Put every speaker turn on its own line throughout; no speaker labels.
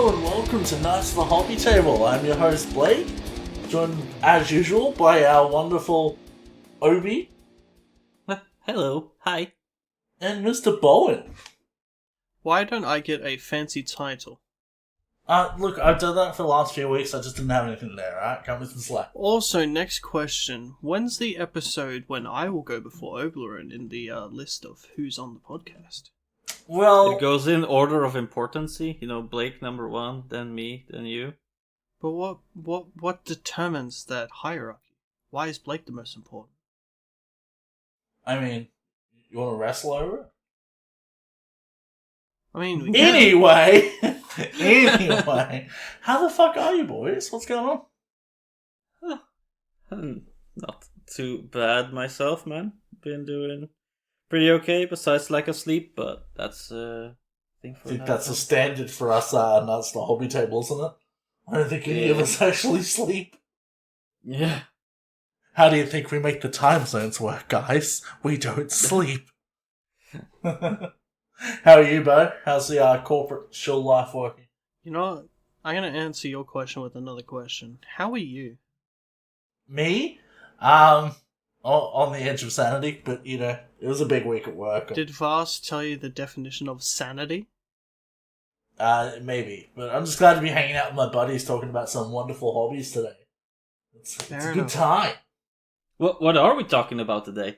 Hello and welcome to Knights of the Hobby Table. I'm your host Blake, joined as usual by our wonderful Obi
Hello, hi.
and Mr. Bowen.
Why don't I get a fancy title?
Look, I've done that for the last few weeks, I just didn't have anything there, alright? Cut me some slack.
Also, next question. When's the episode when I will go before Oblerone in the list of who's on the podcast?
Well,
It goes in order of importance. Blake number 1, then me, then you.
But what determines that hierarchy? Why is Blake the most important?
I mean, you want to wrestle over it?
I mean, we
Anyway, how the fuck are you boys? What's going on?
Not too bad myself, man. Been doing pretty okay, besides lack of sleep, but that's thing for
I think
another
that's a
time.
standard for us, Knights of the Hobby Table, isn't it? I don't think any of us actually sleep.
Yeah.
How do you think we make the time zones work, guys? We don't sleep. How are you, Bo? How's the corporate chill life working?
You know what? I'm going to answer your question with another question. How are you?
Me? On the edge of sanity, but, it was a big week at work.
Did Vars tell you the definition of sanity?
Maybe. But I'm just glad to be hanging out with my buddies talking about some wonderful hobbies today. It's a
Fair
good
enough.
time.
What are we talking about today?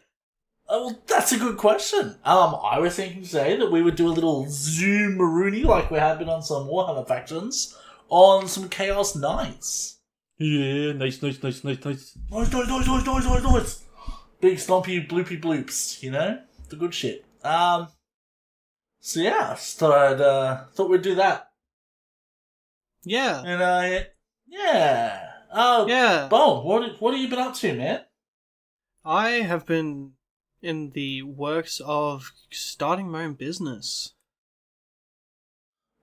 Well, that's a good question. I was thinking today that we would do a little Zoom-a-rooney like we have been on some Warhammer factions on some Chaos Knights.
Yeah, nice.
Nice. Big stompy bloopy bloops, the good shit. So yeah, thought we'd do that.
Yeah.
And yeah.
Yeah.
Bo, what have you been up to, man?
I have been in the works of starting my own business.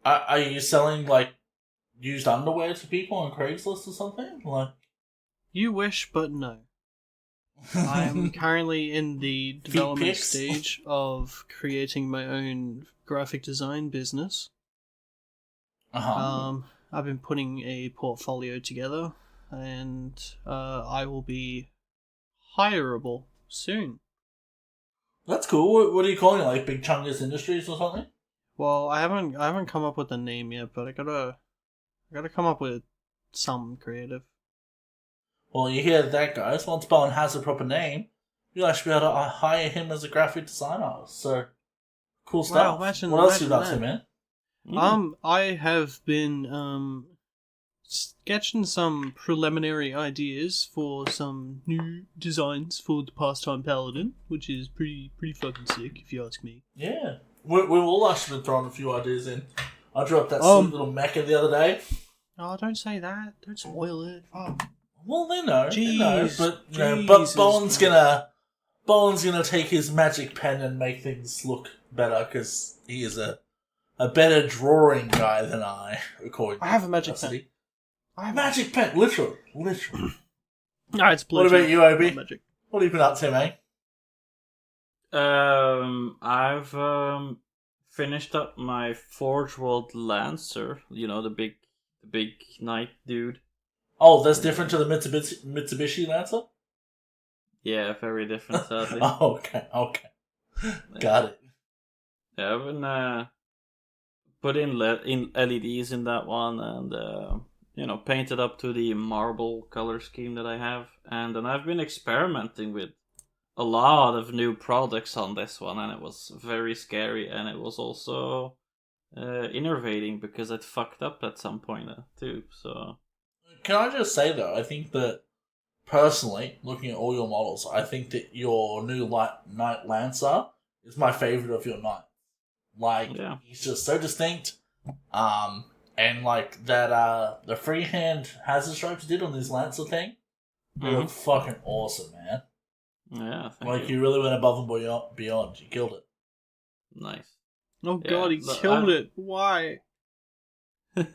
Are you selling used underwear to people on Craigslist or something?
You wish, but no. I'm currently in the development
pics?
stage of creating my own graphic design business.
Uh-huh.
I've been putting a portfolio together, and I will be hireable soon.
That's cool. What are you calling it? Like Big Chungus Industries or something?
Well, I haven't come up with a name yet, but I gotta come up with some creative.
Well, you hear that, guys. Once Bowen has a proper name, you'll actually be able to hire him as a graphic designer. So, cool stuff.
Wow, imagine-
what else have you
imagine
got to,
that.
man?
I have been sketching some preliminary ideas for some new designs for the Pastime Paladin, which is pretty fucking sick, if you ask me.
Yeah. We've all actually been throwing a few ideas in. I dropped that sweet little mecha the other day.
Oh, don't say that. Don't spoil it. Oh.
Well, they know. They know.
Jeez,
But,
Jesus
Bowen's
Christ.
gonna take his magic pen and make things look better, because he is a better drawing guy than I, according to
I have a magic
Cassidy.
pen. I have
Magic pen, literally.
No, it's blue.
What about you, Obi?
Not magic.
What have you been up to, mate?
I've finished up my Forge World Lancer. The big knight dude.
Oh, that's different to the Mitsubishi Lancer?
Yeah, very different, sadly.
Oh, okay. Got it.
Yeah, I've been put in LEDs in that one, and painted up to the marble color scheme that I have, and then I've been experimenting with a lot of new products on this one, and it was very scary, and it was also innovating because it fucked up at some point too. So
Can I just say, though, I think that, personally, looking at all your models, I think that your new Knight Lancer is my favourite of your Knights.
Yeah.
He's just so distinct. And, that, the freehand hazard stripes you did on this Lancer thing, they look fucking awesome, man.
yeah, thank
You really went above and beyond. You killed it.
Nice.
Oh
Yeah,
god, he
look,
killed it. Why?
I've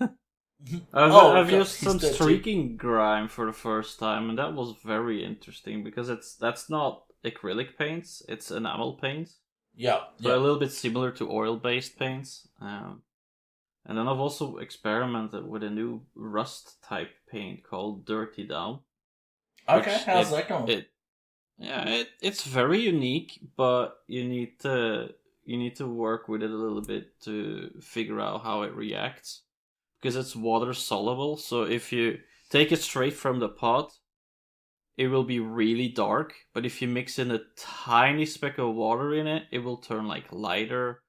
God,
used
he's
some
dead too.
streaking grime for the first time, and that was very interesting because that's not acrylic paints; it's enamel paints.
Yeah.
So a little bit similar to oil-based paints. And then I've also experimented with a new rust type paint called Dirty Down.
Okay, how's that going?
It's very unique, but you need to work with it a little bit to figure out how it reacts, because it's water soluble. So if you take it straight from the pot, it will be really dark. But if you mix in a tiny speck of water in it, it will turn like lighter.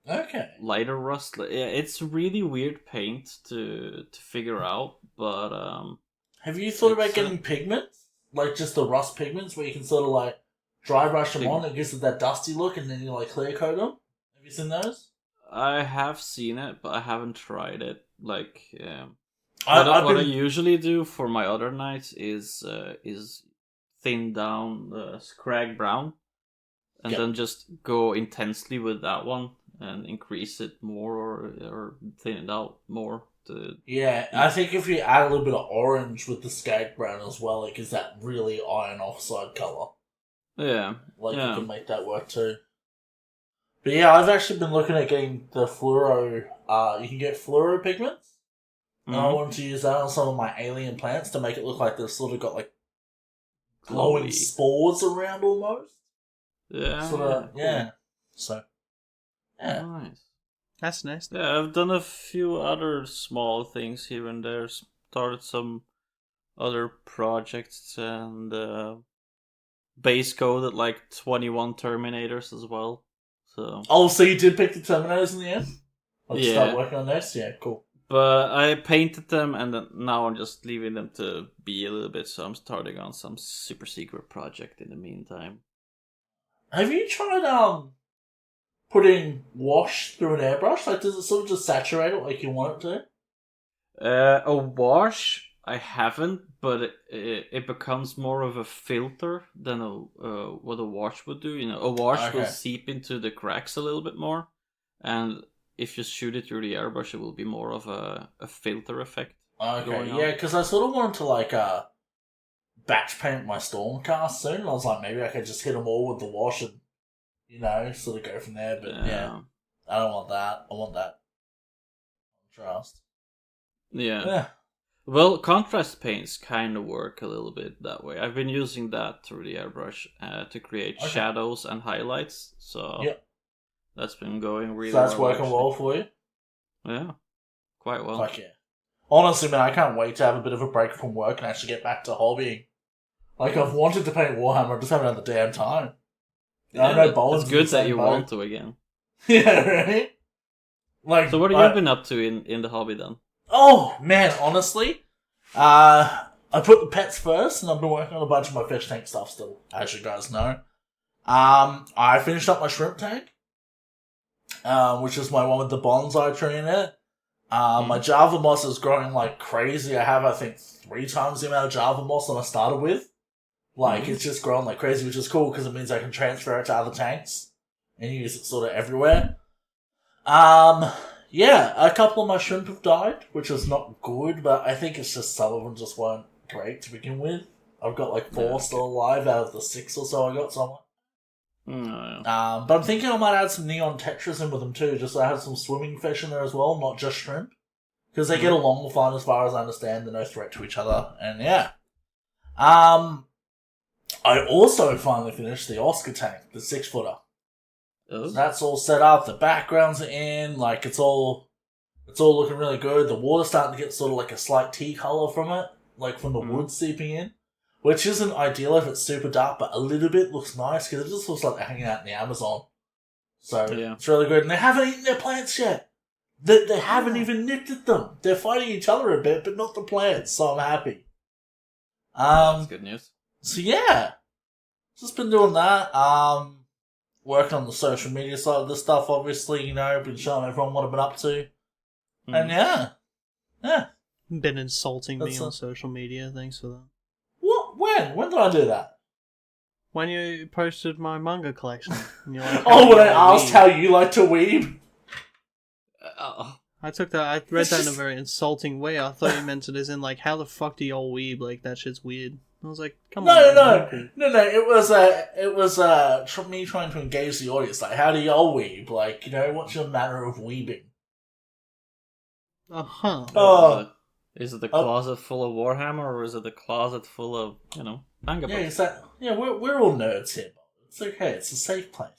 Okay.
Lighter rust. It's really weird paint to figure out, but
have you thought about getting pigments? Like just the rust pigments where you can sort of like dry brush them on, it gives it that dusty look, and then you like clear coat them? Have you seen those?
I have seen it, but I haven't tried it. Like,
What
I usually do for my other nights is thin down Scrag Brown, and then just go intensely with that one and increase it more or thin it out more.
I think if you add a little bit of orange with the Skag Brown as well, it gives that really iron oxide colour.
Yeah.
You can make that work too. But yeah, I've actually been looking at getting the fluoro, you can get fluoro pigments. And I wanted to use that on some of my alien plants to make it look like they've sort of got like glowing spores around almost.
Yeah.
Cool. So, yeah.
Nice.
That's nice.
Yeah, I've done a few other small things here and there. Started some other projects and base coded like 21 Terminators as well.
So you did pick the Terminators in the end? Start working on those? Yeah, cool.
But I painted them, and then now I'm just leaving them to be a little bit, so I'm starting on some super secret project in the meantime.
Have you tried putting wash through an airbrush? Like, does it sort of just saturate it like you want it
to? A wash, I haven't, but it becomes more of a filter than what a wash would do. You know, a wash will seep into the cracks a little bit more, and if you shoot it through the airbrush, it will be more of a filter effect.
Okay, yeah, because I sort of wanted to batch paint my Stormcast soon, and I was like, maybe I could just hit them all with the wash and, sort of go from there, but yeah. I don't want that. I want that contrast.
Yeah. Well, contrast paints kind of work a little bit that way. I've been using that through the airbrush to create shadows and highlights, so that's been going really well.
So that's working well for you?
Yeah, quite well.
Fuck yeah. Honestly, man, I can't wait to have a bit of a break from work and actually get back to hobbying. Like, I've wanted to paint Warhammer, I just haven't had the damn time.
It's good that you want to again.
Yeah, right? Like,
so what have you been up to in the hobby then?
Oh, man, honestly, I put the pets first, and I've been working on a bunch of my fish tank stuff still, as you guys know. I finished up my shrimp tank, which is my one with the bonsai tree in it. My Java moss is growing like crazy. I have, I think, 3 times the amount of Java moss that I started with. Like, it's just growing like crazy, which is cool because it means I can transfer it to other tanks and use it sort of everywhere. Yeah, a couple of my shrimp have died, which is not good, but I think it's just some of them just weren't great to begin with. I've got like 4 still alive out of the 6 or so I got somewhere. But I'm thinking I might add some neon tetras in with them too, just so I have some swimming fish in there as well, not just shrimp. Because they get along fine as far as I understand, they're no threat to each other, and yeah. I also finally finished the Oscar tank, the 6-footer. So that's all set up, the backgrounds are in, like it's all looking really good. The water's starting to get sort of like a slight tea colour from it, like from the wood seeping in. Which isn't ideal if it's super dark, but a little bit looks nice, because it just looks like they're hanging out in the Amazon. So, It's really good. And they haven't eaten their plants yet. They haven't even nipped at them. They're fighting each other a bit, but not the plants, so I'm happy.
That's good news.
So yeah. Just been doing that. Working on the social media side of this stuff, obviously, been showing everyone what I've been up to. And yeah.
Been insulting me on social media, thanks for that.
What? When? When did I do that?
When you posted my manga collection. And you're like,
when I asked how you like to weeb?
I read that in a very insulting way. I thought you meant it as in, like, how the fuck do y'all weeb? Like, that shit's weird. I was like, come on.
No. It was me trying to engage the audience. Like, how do y'all weeb? Like, what's your manner of weebing?
Uh-huh.
Is it the closet full of Warhammer, or is it the closet full of, manga books?
We're all nerds here. It's okay. It's a safe place.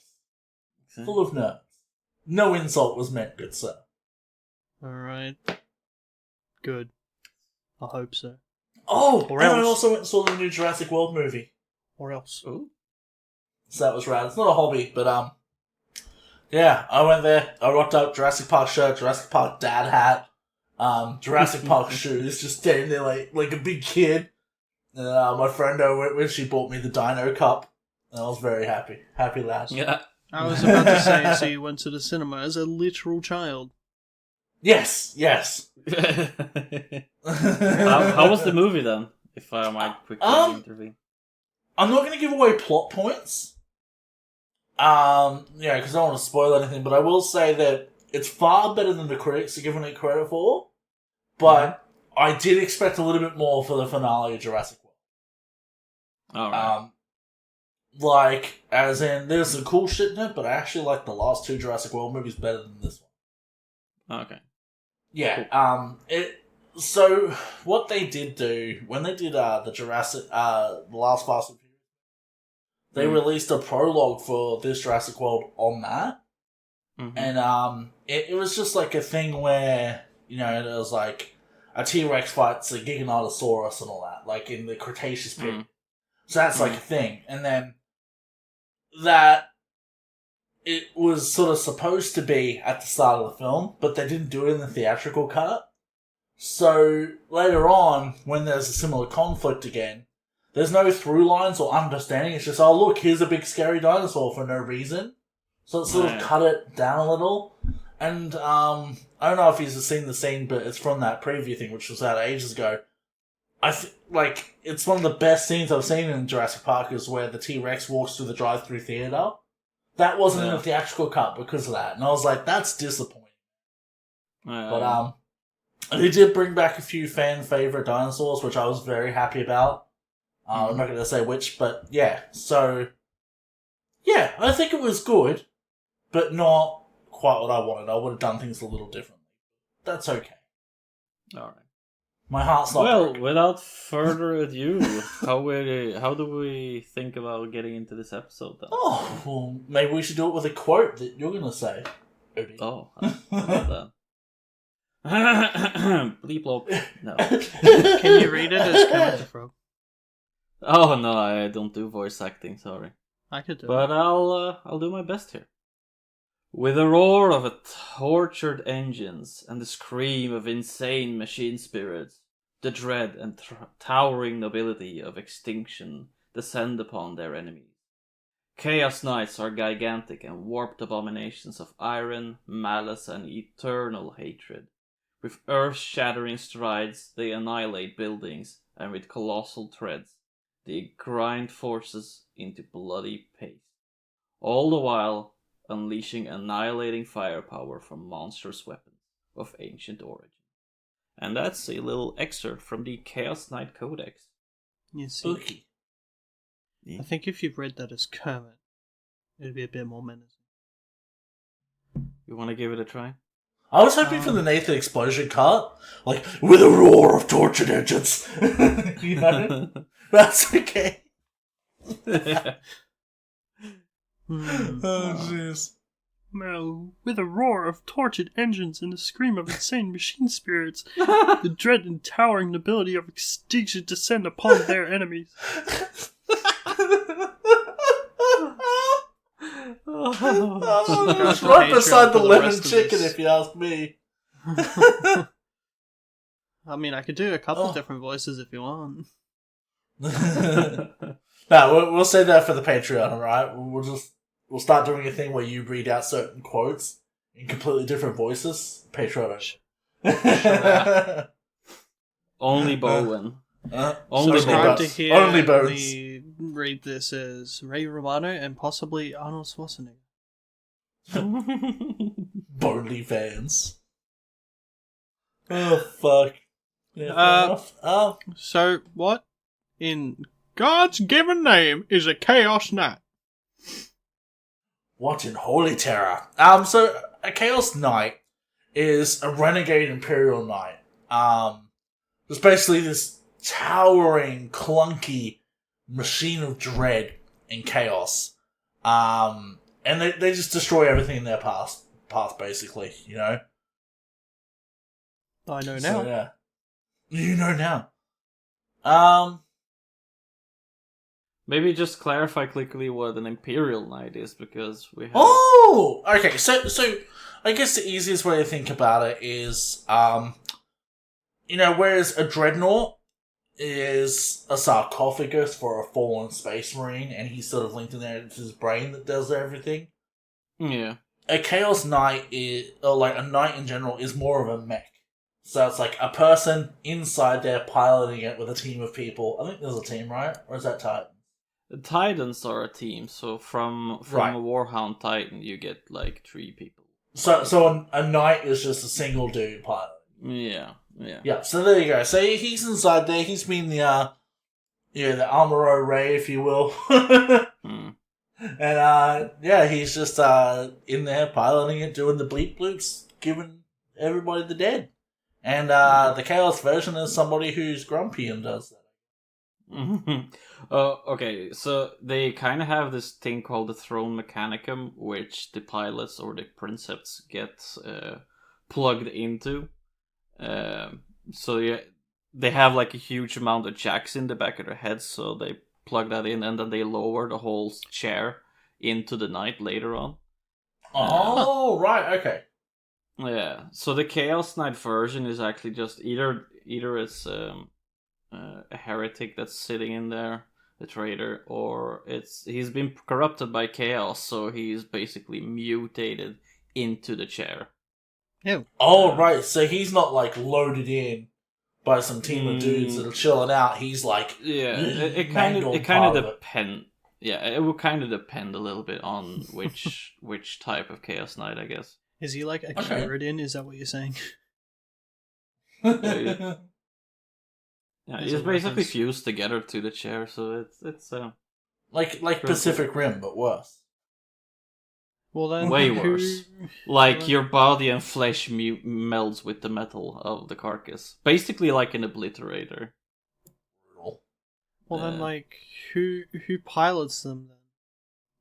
Full of nerds. No insult was meant, good sir.
Alright. Good. I hope so.
Oh,
Or
and
else.
I also went and saw the new Jurassic World movie.
Or else.
Ooh.
So that was rad. It's not a hobby, but yeah, I went there. I rocked up Jurassic Park shirt, Jurassic Park dad hat, Jurassic Park shoes, just standing there like a big kid. And my friend went with, she bought me the Dino Cup, and I was very happy. Happy lad.
Yeah.
I was about to say, so you went to the cinema as a literal child.
Yes.
How was the movie then? If I might quickly intervene.
I'm not going to give away plot points. Because I don't want to spoil anything, but I will say that it's far better than the critics are giving it credit for. But I did expect a little bit more for the finale of Jurassic World.
Alright.
As in, there's some cool shit in it, but I actually like the last two Jurassic World movies better than this one.
Okay.
Yeah.
Cool.
So what they did do when they did the Jurassic, the last Fast and Furious, they released a prologue for this Jurassic World on that, and it was just like a thing where it was like a T-Rex fights a Giganotosaurus and all that, like in the Cretaceous period. So that's like a thing, and then that it was sort of supposed to be at the start of the film, but they didn't do it in the theatrical cut. So later on, when there's a similar conflict again, there's no through lines or understanding. It's just, oh look, here's a big scary dinosaur for no reason. So it sort of cut it down a little. And I don't know if you've seen the scene, but it's from that preview thing, which was out ages ago. It's one of the best scenes I've seen in Jurassic Park is where the T-Rex walks through the drive-through theater. That wasn't in the theatrical cut because of that. And I was like, that's disappointing. But they did bring back a few fan-favorite dinosaurs, which I was very happy about. I'm not going to say which, but yeah. So, yeah, I think it was good, but not quite what I wanted. I would have done things a little differently. That's okay.
Alright.
My heart's not broken.
Without further ado, how do we think about getting into this episode then?
Oh, well, maybe we should do it with a quote that you're going to say, Odie.
Oh, I love that. Bleep bloop. No.
Can you read it as Kermit the Frog?
Oh no, I don't do voice acting. Sorry.
I could do
but
it.
I'll do my best here. With a roar of tortured engines and the scream of insane machine spirits, the dread and towering nobility of extinction descend upon their enemies. Chaos Knights are gigantic and warped abominations of iron, malice, and eternal hatred. With earth-shattering strides, they annihilate buildings, and with colossal treads, they grind forces into bloody paste. All the while, unleashing annihilating firepower from monstrous weapons of ancient origin. And that's a little excerpt from the Chaos Knight Codex.
You see,
Spooky.
I think if you've read that as Kermit, it'd be a bit more menacing.
You want to give it a try?
I was hoping for the Nathan Explosion cut, like, with a roar of tortured engines. You know? That's okay. Oh, jeez.
Well, with a roar of tortured engines and a scream of insane machine spirits, the dread and towering nobility of extinction descend upon their enemies.
It's right beside the lemon chicken, if you ask me.
I mean, I could do a couple different voices if you want.
No, we'll save that for the Patreon, alright? We'll start doing a thing where you read out certain quotes in completely different voices. Patreon.
Only Bowen.
Only
Subscribe
bones.
to hear
Only bones.
me read this as Ray Romano and possibly Arnold Schwarzenegger.
Bonely fans. Oh, fuck. Yeah, fair enough.
So, what in God's given name is a Chaos Knight?
What in holy terror? So, a Chaos Knight is a renegade Imperial Knight. It's basically this towering, clunky machine of dread and chaos. And they just destroy everything in their path, basically, you know?
I know now.
So, yeah. You know now.
Maybe just clarify quickly what an Imperial Knight is, because we have...
Oh! Okay, so I guess the easiest way to think about it is, whereas a dreadnought is a sarcophagus for a fallen space marine, and he's sort of linked in there to his brain that does everything.
Yeah.
A Chaos Knight a knight in general, is more of a mech. So it's like a person inside there piloting it with a team of people. I think there's a team, right? Or is that Titan?
The Titans are a team, so from
Right.
a Warhound Titan you get like 3 people.
So a knight is just a single dude pilot.
Yeah.
Yeah, so there you go. So he's inside there. He's been the Armoro Ray, if you will. And, he's just in there piloting it, doing the bleep bloops, giving everybody the dead. And the Chaos version is somebody who's grumpy and does that.
Okay, so they kind of have this thing called the Throne Mechanicum, which the pilots or the Princeps get plugged into. So yeah, they have like a huge amount of jacks in the back of their heads, so they plug that in, and then they lower the whole chair into the knight later on.
Oh, right, okay.
Yeah, so the Chaos Knight version is actually just either it's a heretic that's sitting in there, a traitor, or he's been corrupted by chaos, so he's basically mutated into the chair.
Ew.
Oh, right, so he's not like loaded in by some team of dudes that are chilling out. He's like,
it kind of depend. Yeah, it will kind of depend a little bit on which type of Chaos Knight, I guess.
Is he like a Kieran? Is that what you're saying?
Yeah, he's basically fused together to the chair, so it's
like Pacific Rim, but worse.
Well, then
way worse. Like your body and flesh melds with the metal of the carcass, basically like an obliterator.
Well, then, like, who pilots them then?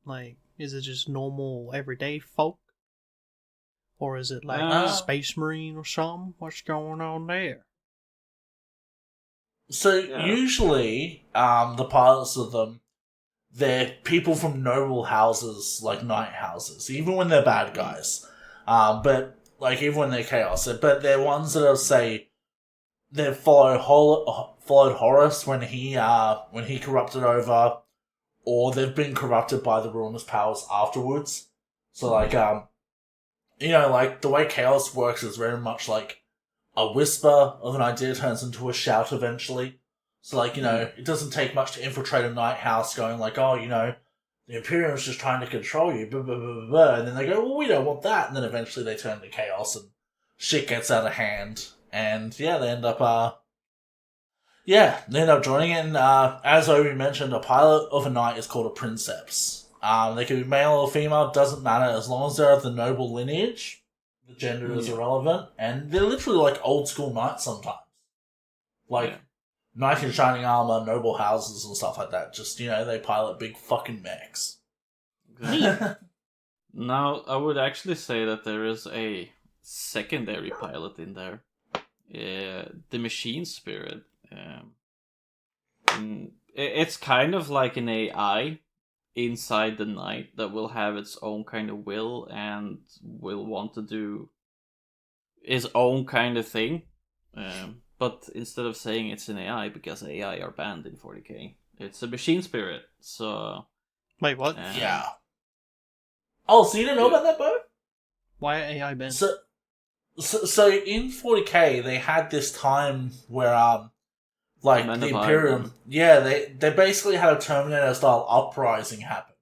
Like, is it just normal everyday folk? Or is it like a space marine or something? What's going on there?
So usually, the pilots of them, they're people from noble houses, like knight houses, even when they're bad guys. But like even when they're chaos, but they're ones that are say they've followed Horus when he corrupted over, or they've been corrupted by the ruinous powers afterwards. So like like the way chaos works is very much like a whisper of an idea turns into a shout eventually. So like, it doesn't take much to infiltrate a night house going like, oh, the Imperium's just trying to control you, blah, blah, blah, blah. And then they go, well, we don't want that. And then eventually they turn to chaos and shit gets out of hand. And they end up joining it. And as Obi mentioned, a pilot of a knight is called a princeps. They can be male or female, doesn't matter, as long as they're of the noble lineage. The gender is irrelevant, and they're literally like old school knights sometimes. Like, knight in shining armor, noble houses and stuff like that. Just, they pilot big fucking mechs.
Now, I would actually say that there is a secondary pilot in there. The machine spirit. It's kind of like an AI inside the knight that will have its own kind of will and will want to do its own kind of thing. But instead of saying it's an AI, because AI are banned in 40k, it's a machine spirit. So
wait, what?
Yeah. Oh, so you didn't know about that, Bo?
Why are AI banned?
So in 40k they had this time where like the Imperium, they basically had a Terminator-style uprising happen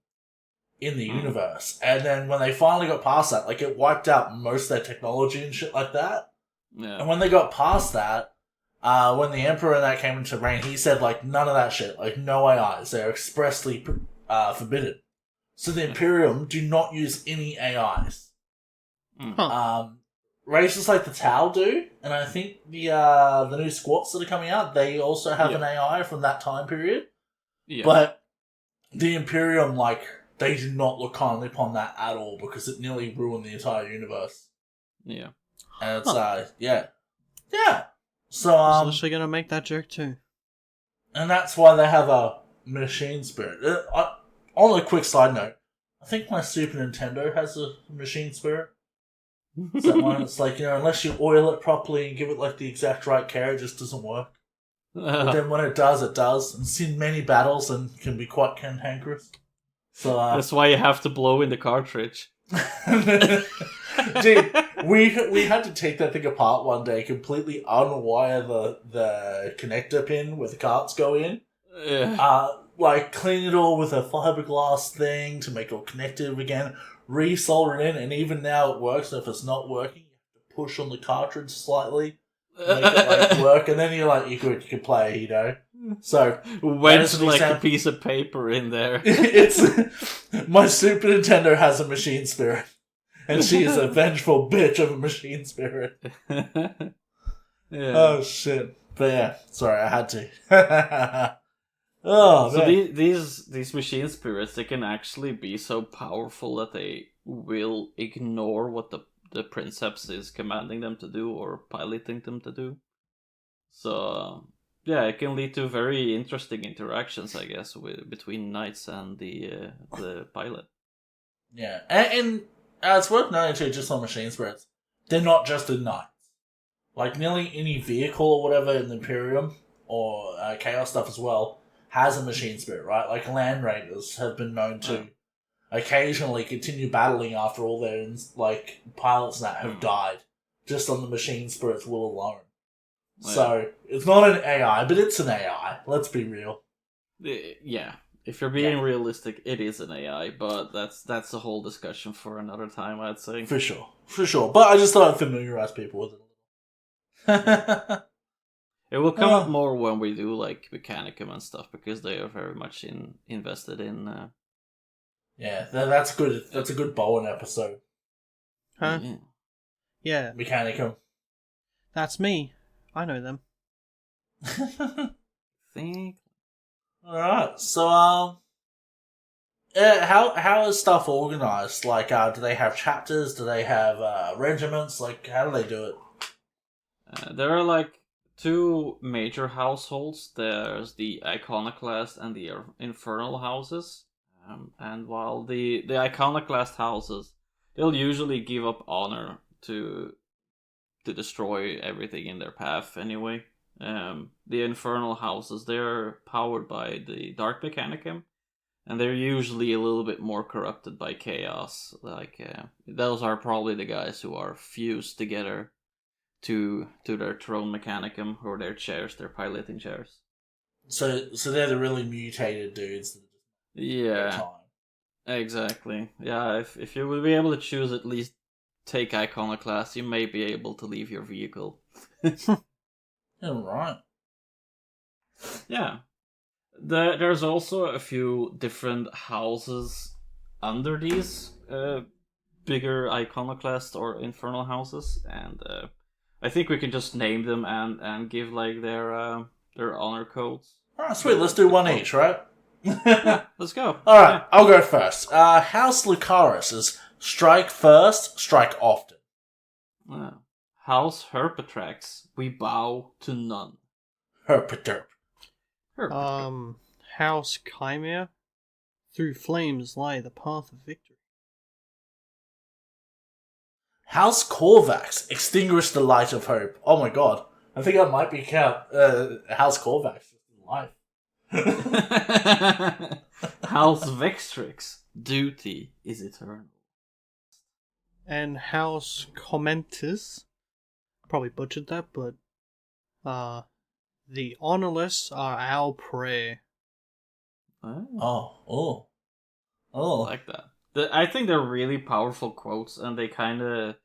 in the universe. And then when they finally got past that, like, it wiped out most of their technology and shit like that.
Yeah.
And when they got past that, when the Emperor and that came into reign, he said, like, none of that shit. Like, no AIs. They're expressly forbidden. So the Imperium do not use any AIs. races like the Tau do, and I think the new squats that are coming out, they also have an AI from that time period. Yeah. But the Imperium, like, they did not look kindly upon that at all because it nearly ruined the entire universe.
Yeah.
And it's, yeah. So,
I was literally gonna make that joke too.
And that's why they have a machine spirit. On a quick side note, I think my Super Nintendo has a machine spirit. Is that one? It's like, unless you oil it properly and give it like the exact right care, it just doesn't work. But then when it does, it does. And it's in many battles and can be quite cantankerous. So
that's why you have to blow in the cartridge.
Dude, we had to take that thing apart one day, completely unwire the connector pin where the carts go in.
Yeah.
Like clean it all with a fiberglass thing to make it all connected again, re-solder it in, and even now it works. So if it's not working, you have to push on the cartridge slightly, make it work, and then you can play, So
wedge like a piece of paper in there.
It's my Super Nintendo has a machine spirit, and she is a vengeful bitch of a machine spirit. Oh shit! But yeah, sorry, I had to. Oh,
so these machine spirits, they can actually be so powerful that they will ignore what the Princeps is commanding them to do or piloting them to do. So yeah, it can lead to very interesting interactions, I guess, between knights and the pilot.
Yeah, and it's worth noting too, just on machine spirits, they're not just in knights. Like nearly any vehicle or whatever in the Imperium or Chaos stuff as well has a machine spirit, right? Like Land Raiders have been known to occasionally continue battling after all their pilots and that have died, just on the machine spirit's will alone. So it's not an AI, but it's an AI. Let's be real.
Yeah, if you're being realistic, it is an AI, but that's a whole discussion for another time, I'd say. For
sure. But I just thought I'd familiarize people with it.
It will come up more when we do like Mechanicum and stuff, because they are very much invested in.
Yeah, that's good. That's a good Bowen episode.
Huh? Yeah.
Mechanicum.
That's me. I know them.
Think.
All right. So, how is stuff organized? Like, do they have chapters? Do they have regiments? Like, how do they do it?
There are like two major households. There's the Iconoclast and the Infernal houses. And while the Iconoclast houses, they'll usually give up honor to destroy everything in their path anyway. The Infernal houses, they're powered by the Dark Mechanicum, and they're usually a little bit more corrupted by chaos. Like those are probably the guys who are fused together to their Throne Mechanicum, or their chairs, their piloting chairs.
So they're the really mutated dudes.
Yeah, exactly. Yeah, if you would be able to choose at least take Iconoclast, you may be able to leave your vehicle.
Right.
Yeah. There's also a few different houses under these bigger Iconoclast or Infernal houses, and I think we can just name them and give like their honor codes.
Alright, sweet. Let's do one each, right?
Yeah, let's go.
Alright, I'll go first. House Lucaris is strike first, strike often.
House Herpetrax, we bow to none.
Herpeterp.
House Chimera, through flames lie the path of victory.
House Corvax, extinguish the light of hope. Oh my god. I think I might be House Corvax in life.
House Vextrix, duty is eternal.
And House Commentus, probably butchered that, but the honorless are our prey.
Oh.
I like that. I think they're really powerful quotes, and they kind of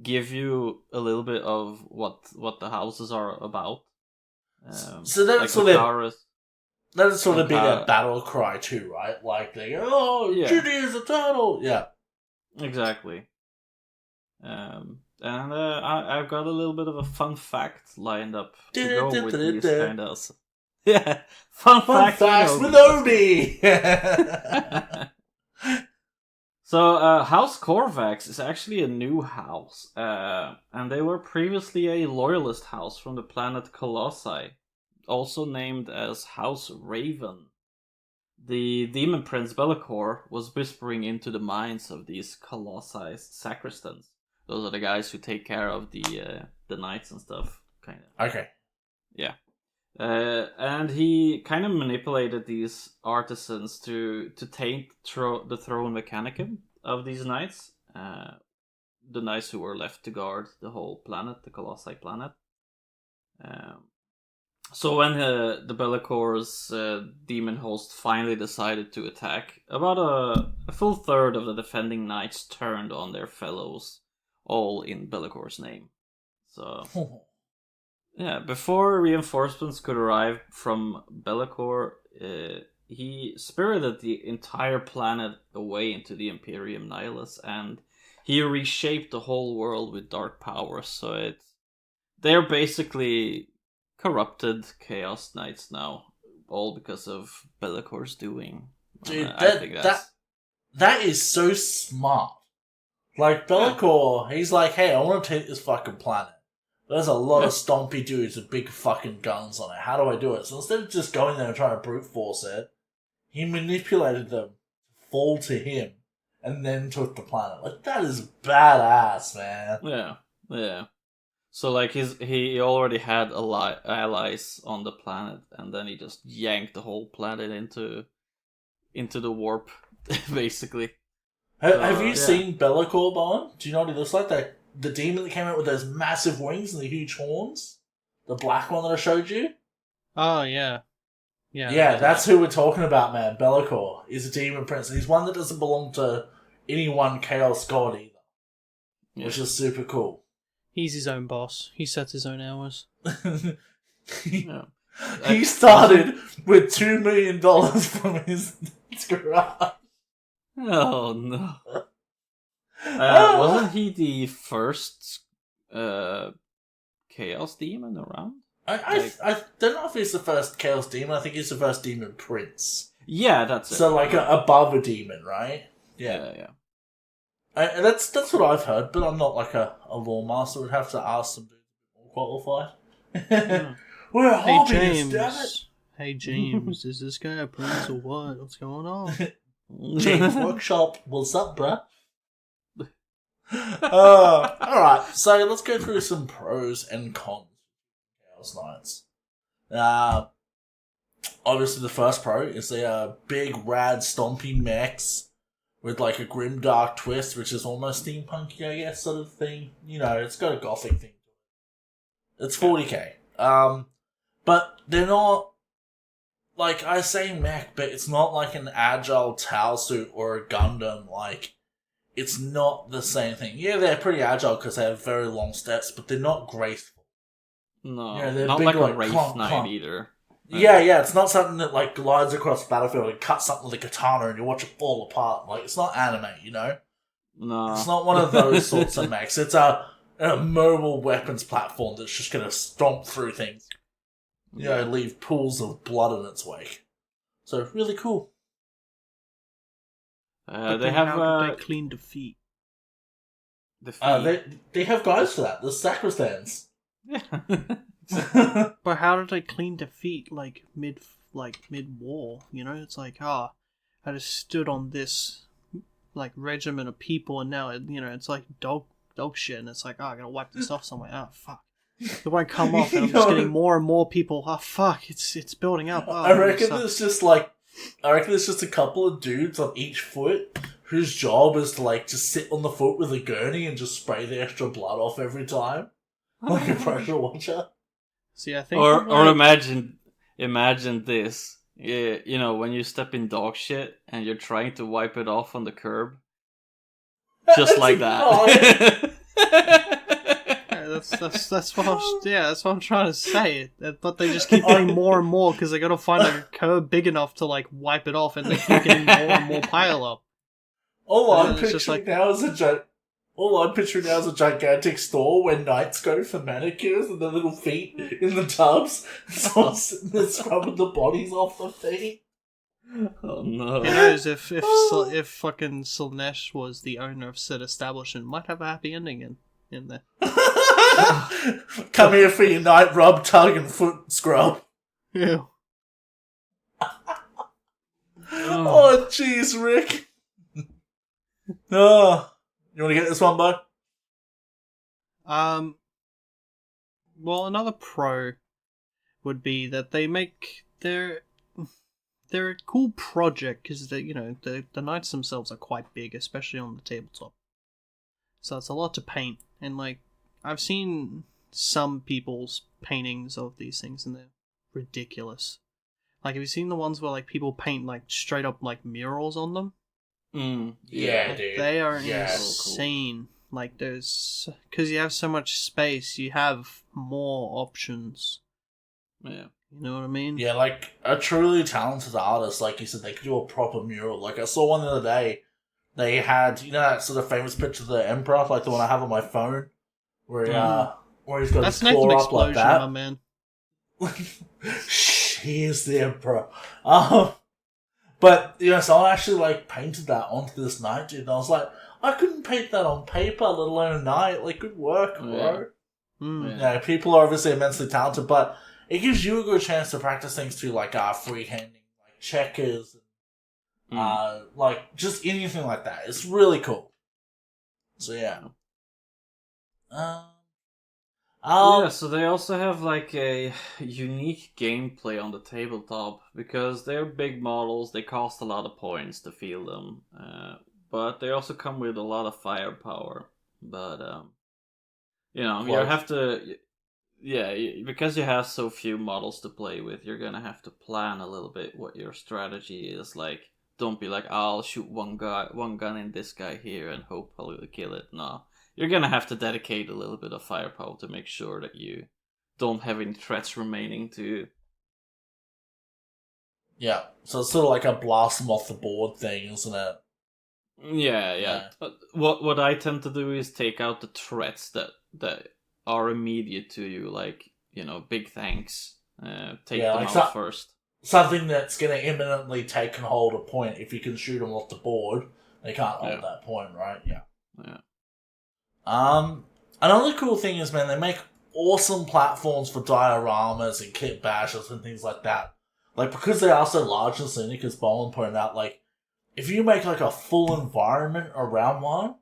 give you a little bit of what the houses are about.
So that's like that's sort of been a battle cry too, right? Like they go, duty is eternal. Yeah.
Exactly. And I've got a little bit of a fun fact lined up to go with these kind of... Yeah, fun fact
with Obi!
So, House Corvax is actually a new house, and they were previously a loyalist house from the planet Colossi, also named as House Raven. The demon prince Be'lakor was whispering into the minds of these Colossi sacristans. Those are the guys who take care of the knights and stuff, kind of.
Okay.
Yeah. And he kind of manipulated these artisans to taint the throne mechanicum of these knights. The knights who were left to guard the whole planet, the Colossi planet. So when the Be'lakor's demon host finally decided to attack, about a full third of the defending knights turned on their fellows, all in Be'lakor's name. So... Yeah, before reinforcements could arrive from Be'lakor, he spirited the entire planet away into the Imperium Nihilus, and he reshaped the whole world with dark powers. So they're basically corrupted Chaos Knights now, all because of Be'lakor's doing.
Dude, that is so smart. Like, Be'lakor, he's like, hey, I want to take this fucking planet. There's a lot of stompy dudes with big fucking guns on it. How do I do it? So instead of just going there and trying to brute force it, he manipulated them to fall to him and then took the planet. Like, that is badass, man.
Yeah. So, like, he already had allies on the planet, and then he just yanked the whole planet into the warp, basically.
Have you seen Be'lakor, Bowen? Do you know what he looks like? The demon that came out with those massive wings and the huge horns? The black one that I showed you?
Oh, yeah.
Yeah, that's who we're talking about, man. Be'lakor is a demon prince. He's one that doesn't belong to any one chaos god either. Yeah. Which is super cool.
He's his own boss. He sets his own hours.
He started with $2 million from his garage.
Oh, no. Wasn't he the first Chaos Demon around?
I don't know if he's the first Chaos Demon. I think he's the first Demon Prince.
Yeah, that's it.
So, like, above a demon, right?
Yeah.
And that's what I've heard, but I'm not like a lore master. Would have to ask some dudes more qualified. We're a hobbyist, damn it!
Hey, James, is this guy a prince or what? What's going on?
James Workshop, what's up, bruh? Alright, so let's go through some pros and cons of Chaos Knights. Obviously the first pro is they are big, rad, stompy mechs with like a grim, dark twist, which is almost steampunky, I guess, sort of thing. You know, it's got a gothic thing to it. It's 40k. But they're not, like, I say mech, but it's not like an agile Tau suit or a Gundam, like, it's not the same thing. Yeah, they're pretty agile because they have very long steps, but they're not graceful.
No,
they're
not
big,
like
like
a Wraith Knight either.
Yeah, it's not something that, like, glides across the battlefield and cuts something with a katana and you watch it fall apart. Like, it's not anime, you know?
No.
It's not one of those sorts of mechs. It's a mobile weapons platform that's just going to stomp through things. You know, leave pools of blood in its wake. So, really cool.
They have...
How did they clean defeat?
They have guys for that. The sacristans.
Yeah.
But how did they clean defeat mid war? You know, it's like, I just stood on this like regiment of people, and now it's like dog shit, and it's like, I gotta wipe this off somewhere. Oh fuck, it won't come off, and I'm just getting more and more people. Oh fuck, it's building up.
I reckon there's just a couple of dudes on each foot whose job is to like just sit on the foot with a gurney and just spray the extra blood off every time, like a pressure washer.
See, I think,
or imagine this. Yeah, you know, when you step in dog shit and you're trying to wipe it off on the curb, just like that.
That's what I'm trying to say. But they just keep getting more and more because they got to find a curb big enough to like wipe it off, and they keep getting more and more pile up.
All I'm picturing now is All I'm picturing now is a gigantic store where knights go for manicures and their little feet in the tubs. Someone's sitting there scrubbing the bodies off the feet.
Oh no.
Who knows, if fucking Slaanesh was the owner of said establishment, might have a happy ending in there.
Come here for your night rub, tug, and foot scrub.
Yeah.
Oh, jeez, Rick. Oh. You want to get this one, bud?
Well, another pro would be that they make they're a cool project because the knights themselves are quite big, especially on the tabletop. So it's a lot to paint, and like I've seen some people's paintings of these things, and they're ridiculous. Like, have you seen the ones where like people paint like straight up like murals on them?
Yeah,
like,
dude.
They are
Yeah.
insane. Like, there's because you have so much space, you have more options.
Yeah.
You know what I mean?
Yeah, like a truly talented artist, like you said, they could do a proper mural. Like I saw one the other day. They had, that sort of famous picture of the Emperor, like the one I have on my phone, where he's got
That's
his claw
Nathan
up
Explosion,
like that.
my man.
He is the Emperor. But, someone actually, like, painted that onto this knight, dude, and I was like, I couldn't paint that on paper, let alone a knight. Like, good work, bro. Yeah, people are obviously immensely talented, but it gives you a good chance to practice things too, like freehanding, like checkers, like, just anything like that. It's really cool. So, yeah.
So they also have like a unique gameplay on the tabletop because they're big models. They cost a lot of points to field them, but they also come with a lot of firepower. But you have to, because you have so few models to play with, you're gonna have to plan a little bit what your strategy is. Like, don't be like, I'll shoot one gun in this guy here and hope I'll kill it. No. You're gonna have to dedicate a little bit of firepower to make sure that you don't have any threats remaining to...
Yeah, so it's sort of like a blast them off the board thing, isn't it?
Yeah. What I tend to do is take out the threats that are immediate to you, like, big tanks. Take them out first.
Something that's gonna imminently take and hold a point. If you can shoot them off the board, they can't hold that point, right? Yeah. Another cool thing is, man, they make awesome platforms for dioramas and kit bashes and things like that. Like, because they are so large and scenic, as Bowen pointed out, like, if you make, like, a full environment around one,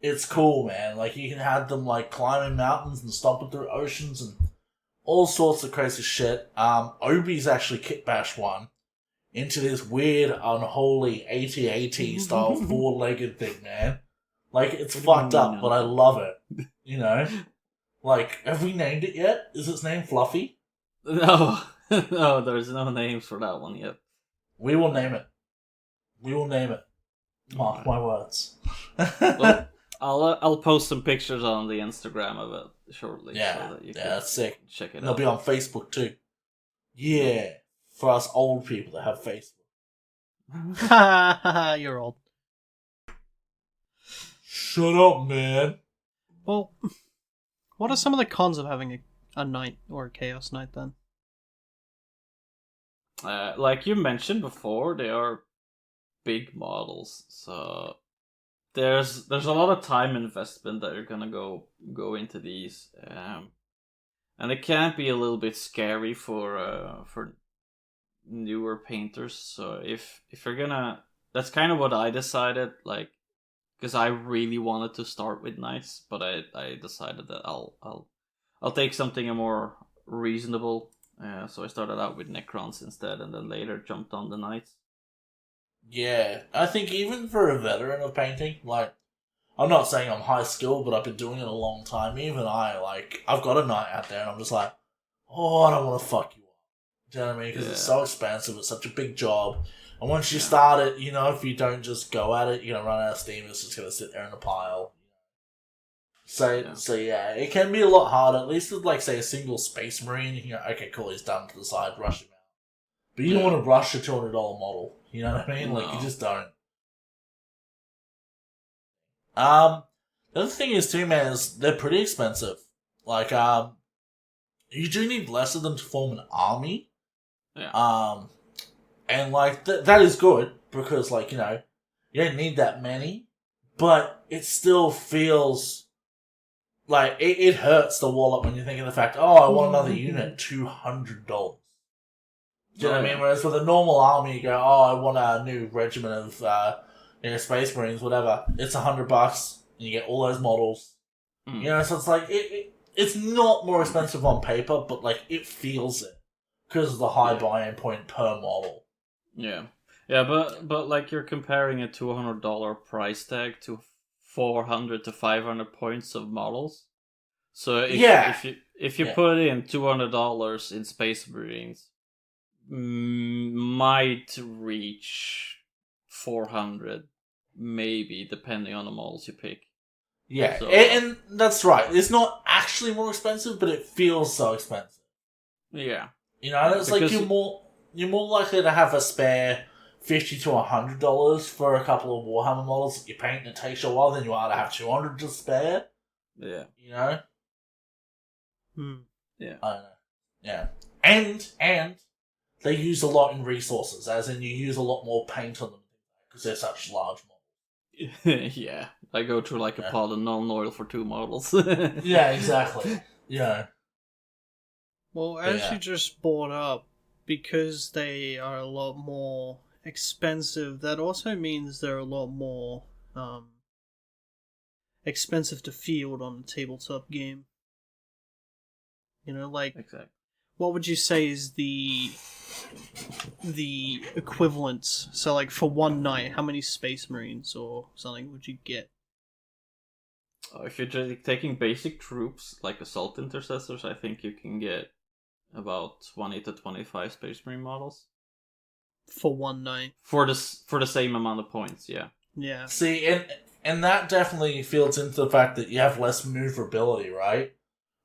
it's cool, man. Like, you can have them, like, climbing mountains and stomping through oceans and all sorts of crazy shit. Obi's actually kit bashed one into this weird, unholy AT-AT style four-legged thing, man. Like, it's fucked up, but I love it. Like, have we named it yet? Is its name Fluffy?
No, there's no name for that one yet.
We will name it. Mark my words.
Well, I'll post some pictures on the Instagram of it shortly.
Yeah,
so that you can
that's sick.
Check it out.
It'll be on Facebook too. Yeah, for us old people that have Facebook.
You're old.
Shut up, man.
Well, what are some of the cons of having a knight or a chaos knight then?
Like you mentioned before, they are big models, so there's a lot of time investment that are gonna go into these, and it can be a little bit scary for newer painters. So if you're gonna, that's kind of what I decided, like. Because I really wanted to start with knights, but I decided that I'll take something more reasonable. So I started out with Necrons instead, and then later jumped on the knights.
Yeah, I think even for a veteran of painting, like, I'm not saying I'm high skilled, but I've been doing it a long time. Even I've got a knight out there, and I'm just like, oh, I don't want to fuck you up. Do you know what I mean? Because it's so expensive, it's such a big job. And once you start it, if you don't just go at it, you're going to run out of steam. It's just going to sit there in a pile. So yeah, it can be a lot harder. At least with, like, say, a single Space Marine, you can go, okay, cool, he's done to the side, rush him out. But you don't want to rush a $200 model. You know what I mean?
No.
Like, you just don't. The other thing is too, man, is they're pretty expensive. Like, you do need less of them to form an army.
Yeah.
And like that is good because, like, you know, you don't need that many, but it still feels like it hurts the wallet when you think of the fact, oh, I want another unit, $200. Do you know what I mean? Whereas with a normal army, you go, oh, I want a new regiment of Space Marines, whatever. It's $100, and you get all those models. You know, so it's like it's not more expensive on paper, but like it feels it because of the high buy-in point per model.
Yeah, but like you're comparing a $200 price tag to 400 to 500 points of models. So if you put in $200 in Space Marines, might reach 400, maybe, depending on the models you pick.
Yeah, so, and that's right. It's not actually more expensive, but it feels so expensive.
Yeah,
you know, it's because like you're more likely to have a spare $50 to $100 for a couple of Warhammer models that you paint and it takes you a while than you are to have $200 to spare.
Yeah,
you know.
Yeah,
I don't know. Yeah, and they use a lot in resources, as in you use a lot more paint on them because they're such large models.
Yeah, I go through like a pot of non-oil for 2 models.
Yeah, exactly. Yeah.
Well, as you just brought up, because they are a lot more expensive, that also means they're a lot more expensive to field on a tabletop game. You know, like,
exactly.
What would you say is the equivalence? So, like, for one night, how many Space Marines or something would you get?
If you're just taking basic troops, like Assault Intercessors, I think you can get about 20 to 25 Space Marine models.
For one night?
For the same amount of points, yeah.
Yeah.
See, and that definitely feeds into the fact that you have less maneuverability, right?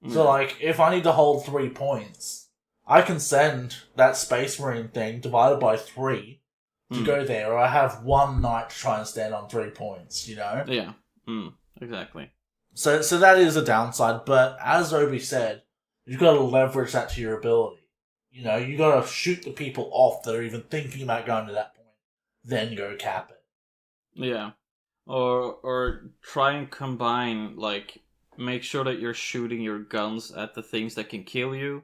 So, like, if I need to hold 3 points, I can send that Space Marine thing divided by 3 to go there, or I have one night to try and stand on 3 points, you know?
Yeah, exactly.
So that is a downside, but as Obi said, you've got to leverage that to your ability. You know, you got to shoot the people off that are even thinking about going to that point, then go cap it.
Yeah, or try and combine, like, make sure that you're shooting your guns at the things that can kill you,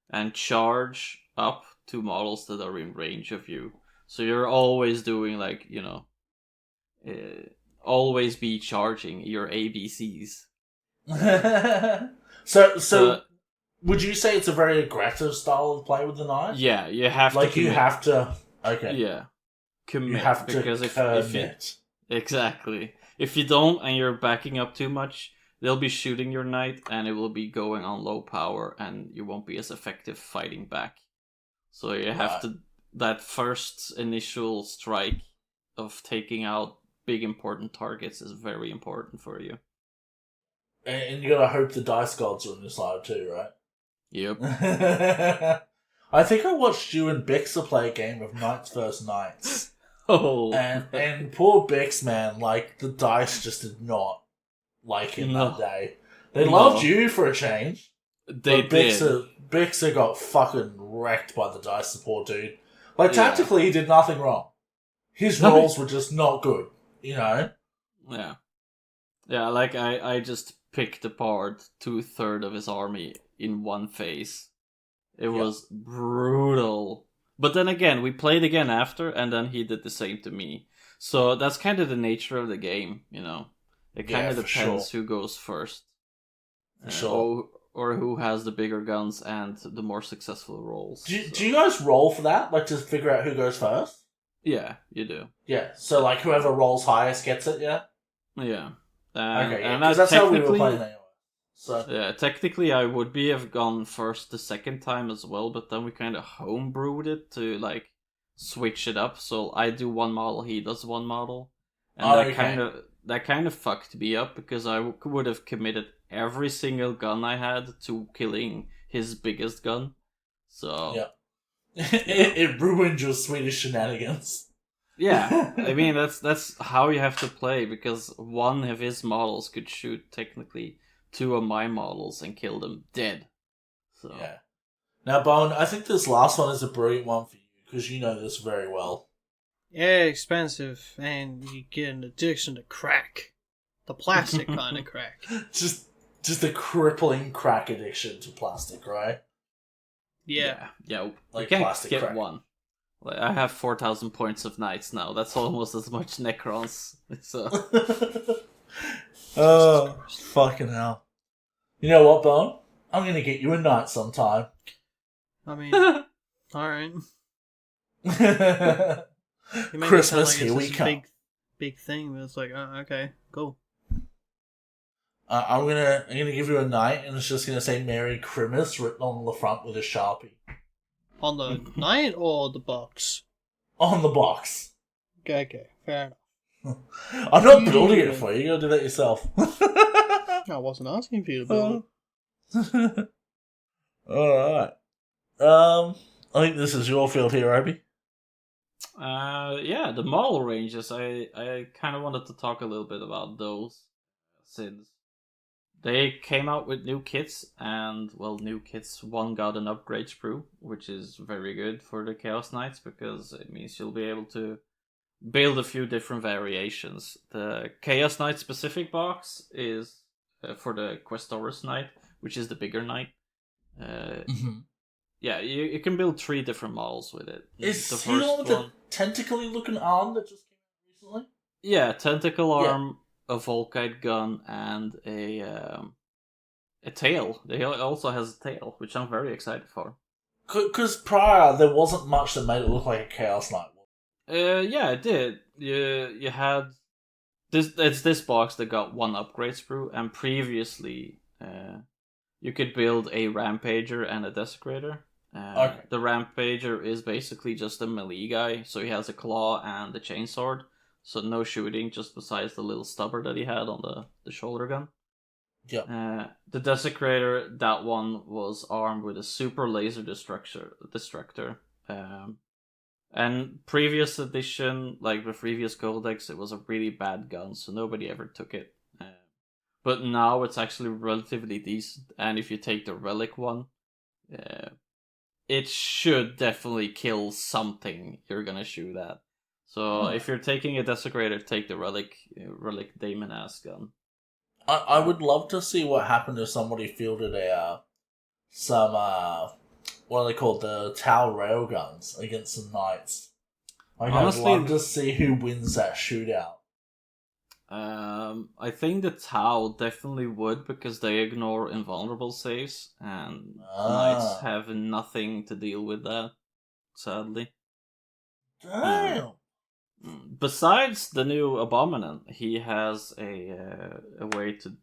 and charge up to models that are in range of you. So you're always doing, like, you know, always be charging your ABCs.
So would you say it's a very aggressive style of play with the knife?
Yeah, you have to.
Like, you have to. Okay.
Yeah, commit.
You have to
because
commit.
Exactly. If you don't and you're backing up too much, they'll be shooting your knight and it will be going on low power and you won't be as effective fighting back. So you have to, that first initial strike of taking out big important targets is very important for you.
And you gotta hope the dice gods are on your side too, right?
Yep.
I think I watched you and Bixer play a game of Knights vs. Knights.
Oh.
And poor Bix, man, like, the dice just did not like him that day. They loved you for a change.
They did.
Bixer got fucking wrecked by the dice, the poor dude. Like, tactically, he did nothing wrong. His rolls were just not good, you know?
Yeah. Yeah, like, I just picked apart 2/3 of his army in one phase. It was brutal. But then again, we played again after, and then he did the same to me. So that's kind of the nature of the game, you know? It kind of depends who goes first. Or who has the bigger guns and the more successful rolls.
Do you guys roll for that? Like, to figure out who goes first?
Yeah, you do.
Yeah, so, like, whoever rolls highest gets it, yeah?
Yeah.
Okay, because that's how we were playing anyway. So.
Yeah, technically I would have gone first the second time as well, but then we kind of homebrewed it to, like, switch it up. So I do one model, he does one model. And that kind of fucked me up, because I would have committed every single gun I had to killing his biggest gun. So
yeah, it ruined your Swedish shenanigans.
Yeah, I mean that's how you have to play, because one of his models could shoot technically two of my models and kill them dead. So
Yeah. Now, Bone, I think this last one is a brilliant one for you because you know this very well.
Yeah, expensive, and you get an addiction to crack. The plastic kind of crack.
Just a crippling crack addiction to plastic, right?
Yeah.
Like you can't get crack. One. Like, I have 4,000 points of knights now. That's almost as much Necrons. So.
Oh, fucking hell! You know what, Bone? I'm gonna get you a knight sometime.
I mean, alright.
Christmas, here we come.
Big thing, but it's like, okay, cool.
I'm gonna give you a knight, and it's just gonna say Merry Christmas written on the front with a Sharpie.
On the knight or the box?
On the box.
Okay, fair enough.
I'm not building it for you. You gotta do that yourself.
I wasn't asking for you to build
it. Alright. I think this is your field here, Obi.
Yeah, the model ranges. I kind of wanted to talk a little bit about those, since they came out with new kits, and new kits. One got an upgrade sprue, which is very good for the Chaos Knights because it means you'll be able to build a few different variations. The Chaos Knight specific box is for the Questoris Knight, which is the bigger knight. Yeah, you can build 3 different models with it.
Is the first one with the tentacly looking arm that just came out recently?
Yeah, tentacle arm, a Volkite gun, and a tail. They also has a tail, which I'm very excited for.
Because prior there wasn't much that made it look like a Chaos Knight.
Yeah, it did. You had this. It's this box that got 1 upgrade sprue, and previously you could build a Rampager and a Desecrator.
Okay.
The Rampager is basically just a melee guy, so he has a claw and a chainsword, so no shooting, just besides the little stubber that he had on the shoulder gun.
Yeah.
The Desecrator, that one was armed with a super laser destructor. And previous edition, like the previous Codex, it was a really bad gun, so nobody ever took it. But now it's actually relatively decent, and if you take the Relic one, it should definitely kill something you're gonna shoot at. So if you're taking a Desecrator, take the Relic Daemon Ass gun.
I would love to see what happened if somebody fielded some what are they called, the Tau railguns against some knights. Like, honestly, I'd love to see who wins that shootout.
I think the Tau definitely would, because they ignore invulnerable saves, and knights have nothing to deal with that, sadly.
Damn.
Besides the new Abominant, he has a way to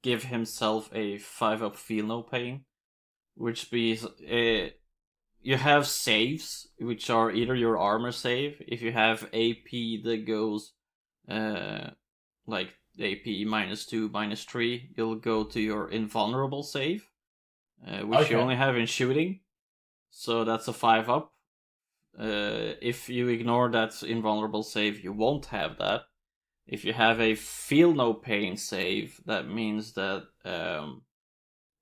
give himself a 5-up Feel No Pain, which means you have saves, which are either your armor save. If you have AP that goes AP -2, -3, you'll go to your invulnerable save, which you only have in shooting. So that's a 5-up. If you ignore that invulnerable save, you won't have that. If you have a Feel No Pain save, that means that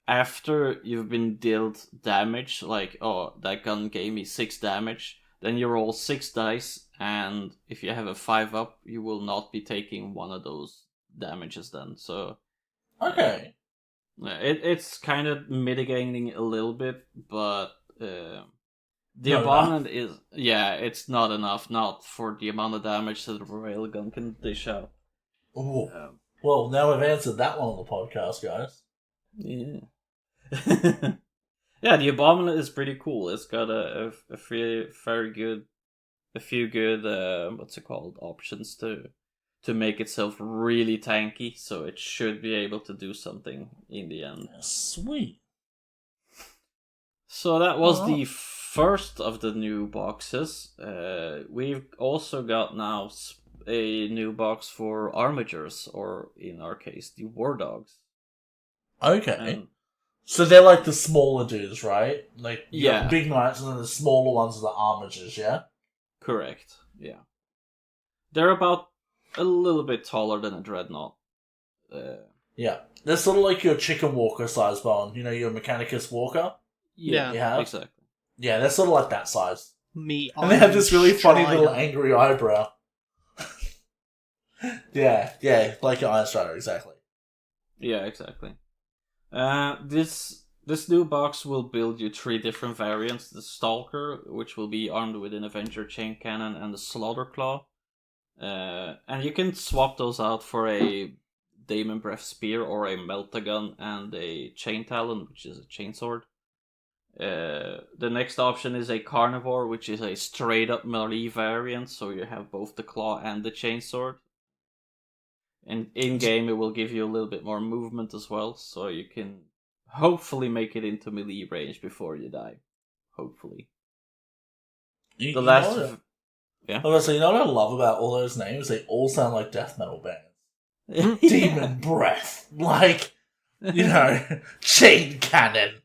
after you've been dealt damage, that gun gave me 6 damage, then you roll 6 dice, and if you have a 5-up, you will not be taking one of those damages then. So
okay,
it's kind of mitigating a little bit, but the Abominant is, it's not enough, not for the amount of damage that the railgun can dish out.
Well, now we've answered that one on the podcast, guys.
Yeah. Yeah, the Abominant is pretty cool. It's got a few good options to make itself really tanky, so it should be able to do something in the end.
Sweet.
So that was the first of the new boxes. We've also got now a new box for Armigers, or in our case, the War Dogs.
Okay. So they're like the smaller dudes, right? Like, you got big knights and then the smaller ones are the Armigers, yeah?
Correct. Yeah. They're about a little bit taller than a dreadnought.
Yeah. They're sort of like your chicken walker size bone. You know, your Mechanicus walker?
Yeah.
You have?
Exactly.
Yeah, they're sort of like that size.
Me,
And they have this really funny
Strider.
little angry eyebrow. yeah, like your Iron Strider, exactly.
Yeah, exactly. This new box will build you 3 different variants. The Stalker, which will be armed with an Avenger chain cannon, and the Slaughter Claw. And you can swap those out for a Daemon Breath Spear or a Meltagun and a Chain Talon, which is a chainsword. The next option is a Carnivore, which is a straight up melee variant, so you have both the claw and the chainsword. And in game, it will give you a little bit more movement as well, so you can hopefully make it into melee range before you die. Hopefully.
You
The
know
last.
what-
Yeah.
Honestly, you know what I love about all those names? They all sound like death metal bands. Demon Breath. Like, you know, Chain Cannon.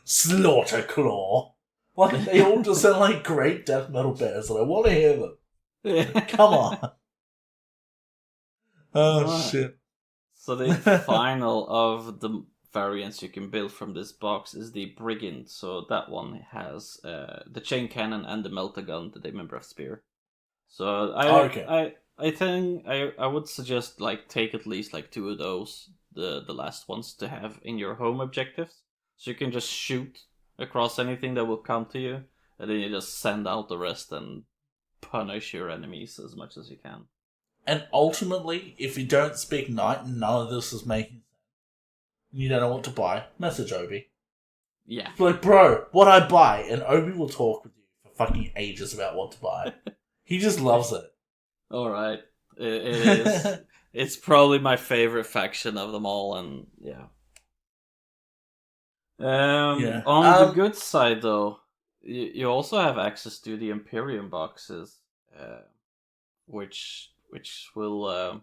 Slaughter Claw. Like, they all just sound like great death metal bands, and I want to hear them. Come on. Oh,
Right.
shit.
So the final of the variants you can build from this box is the Brigand. So that one has the Chain Cannon and the Meltagun, the Demon Breath Spear. So I think I would suggest like take at least like 2 of those, the last ones, to have in your home objectives. So you can just shoot across anything that will come to you, and then you just send out the rest and punish your enemies as much as you can.
And ultimately, if you don't speak Knight and none of this is making sense, you don't know what to buy, message Obi.
Yeah.
Like, bro, what I buy? And Obi will talk with you for fucking ages about what to buy. He just loves it.
Alright. It is. It's probably my favorite faction of them all, and yeah. On the good side, though, you also have access to the Imperium boxes, which will,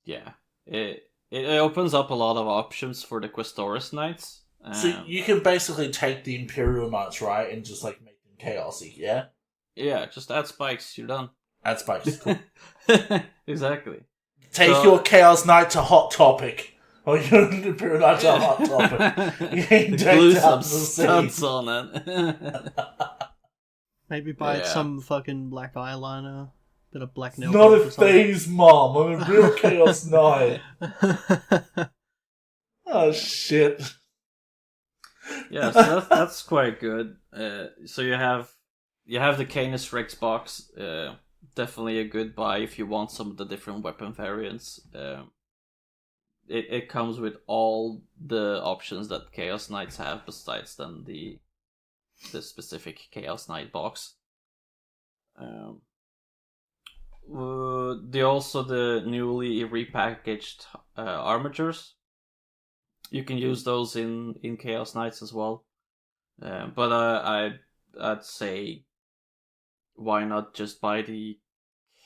it opens up a lot of options for the Questoris Knights.
So you can basically take the Imperial Knights, right, and just, like, make them chaosy, yeah?
Yeah, just add spikes, you're done.
Add spikes, cool.
Exactly.
Take your Chaos Knight to Hot Topic. Or your Imperial Knight to Hot Topic. You ain't
Glue
decked
some
out the sea.
studs on it.
Maybe buy
Yeah.
some fucking black eyeliner, bit of black nail.
Not
polish
a
or something.
phase, Mom. I'm a real Chaos Knight. Oh, shit.
Yeah, so that's quite good. So you have the Canis Rex box. Definitely a good buy if you want some of the different weapon variants. It comes with all the options that Chaos Knights have, besides then the specific Chaos Knight box. The newly repackaged armatures. You can use those in Chaos Knights as well. But I'd say, why not just buy the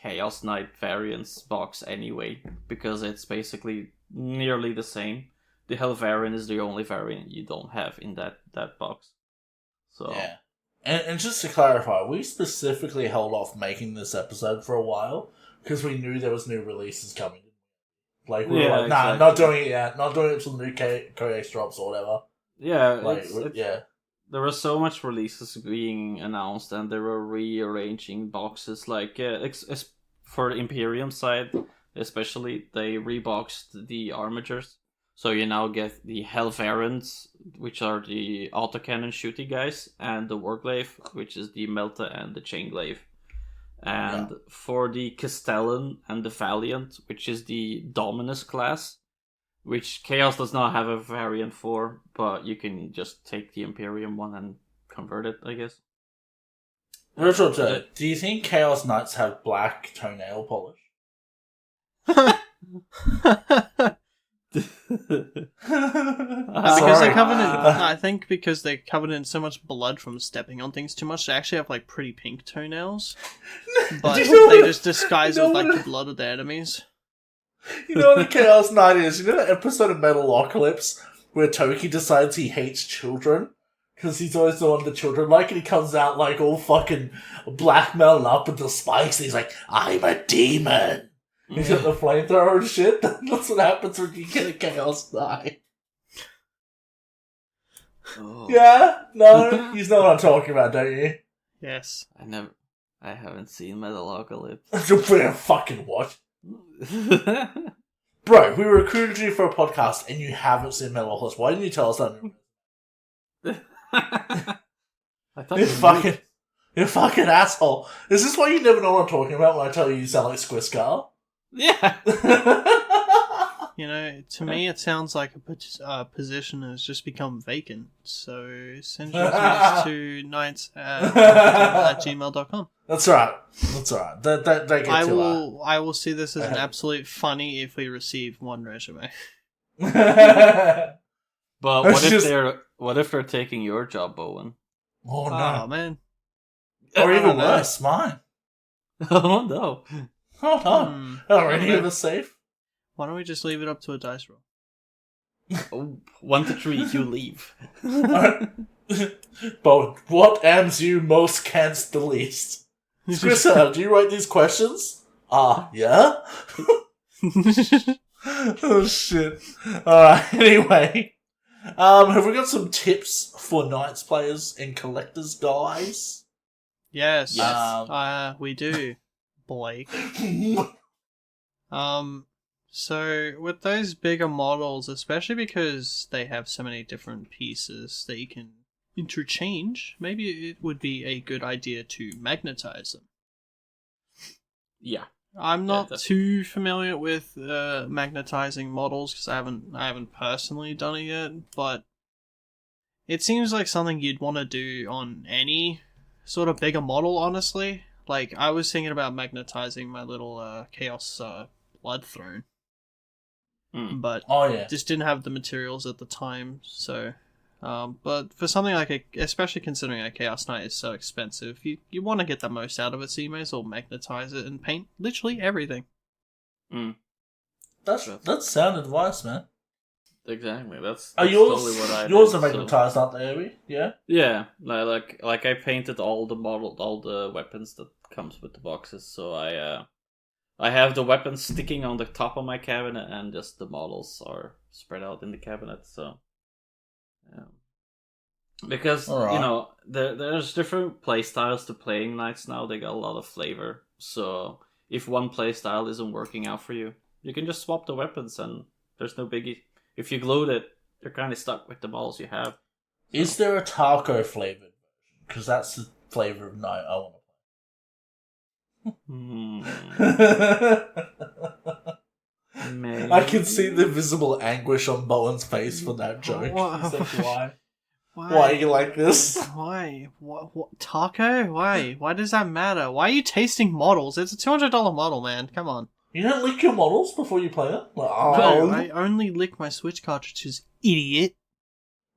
Chaos Knight variants box anyway? Because it's basically nearly the same. The Hell variant is the only variant you don't have in that box. So
Yeah. And just to clarify, we specifically held off making this episode for a while because we knew there was new releases coming. Like, we were like, nah,
exactly.
not doing it yet. Not doing it until new Codex drops or whatever.
yeah,
Like,
it's there were so much releases being announced, and they were rearranging boxes. Like for the Imperium side, especially, they reboxed the armatures, so you now get the Hell variants, which are the autocannon shooty guys, and the Warglaive, which is the Melta and the Chainglaive. And for the Castellan and the Valiant, which is the Dominus class, which Chaos does not have a variant for, but you can just take the Imperium one and convert it, I guess.
Retro, do you think Chaos Knights have black toenail polish?
Because they're covered in, I think because they're covered in so much blood from stepping on things too much, they actually have like pretty pink toenails. But they just disguise with like the blood of their enemies.
You know what a Chaos Knight is? You know that episode of Metalocalypse where Toki decides he hates children? Because he's always the one the children like, and he comes out like all fucking blackmailed up with the spikes, and he's like, I'm a demon! He's got the flamethrower and shit. That's what happens when you get a Chaos Knight.
Oh.
Yeah? No? You know what I'm talking about, don't you?
Yes.
I haven't seen Metalocalypse.
You're better fucking watch. Bro, we recruited you for a podcast, and you haven't seen Metalocalypse. Why didn't you tell us that?
I thought
You fucking asshole. Is this why you never know what I'm talking about when I tell you sound like Squiscar?
Yeah.
You know, to me it sounds like a position has just become vacant. So send your tweets to nights@gmail.com.
That's right. That's right. Don't get
I will see this as an absolute funny if we receive one resume.
But what if they're taking your job, Owen?
Oh no,
oh man.
Or even worse, mine.
Oh no.
Oh no. Are any of us safe?
Why don't we just leave it up to a dice roll?
Oh, 1 to 3, you leave.
But what ams you most canst the least? Squisser, do you write these questions? Yeah? Oh shit. Alright, anyway. Have we got some tips for Knights players and collectors, guys?
Yes. We do, Blake. So with those bigger models, especially because they have so many different pieces that you can interchange, maybe it would be a good idea to magnetize them.
Yeah.
I'm not too familiar with magnetizing models because I haven't personally done it yet, but it seems like something you'd want to do on any sort of bigger model, honestly. Like, I was thinking about magnetizing my little Chaos Blood Throne. But just didn't have the materials at the time, so... but for something like especially considering a Chaos Knight is so expensive, you want to get the most out of it, so you may as well magnetize it and paint literally everything.
That's sound advice, man.
Exactly. That's
yours,
totally what I
yours
did,
are magnetized, aren't they, Abby? Yeah?
Yeah. Like I painted all the weapons that comes with the boxes, so I have the weapons sticking on the top of my cabinet, and just the models are spread out in the cabinet, so... Because, there's different playstyles to playing Knights now, they got a lot of flavor, so if one playstyle isn't working out for you, you can just swap the weapons, and there's no biggie. If you glued it, you're kind of stuck with the models you have. So.
Is there a taco flavored version? Because that's the flavor of Knight I want to play.
Maybe.
I can see the visible anguish on Bowen's face for that joke. He's like, why? Why are you like this?
Why? What? Taco? Why? Why does that matter? Why are you tasting models? It's a $200 model, man. Come on.
You don't lick your models before you play them?
No, I only lick my Switch cartridges, idiot.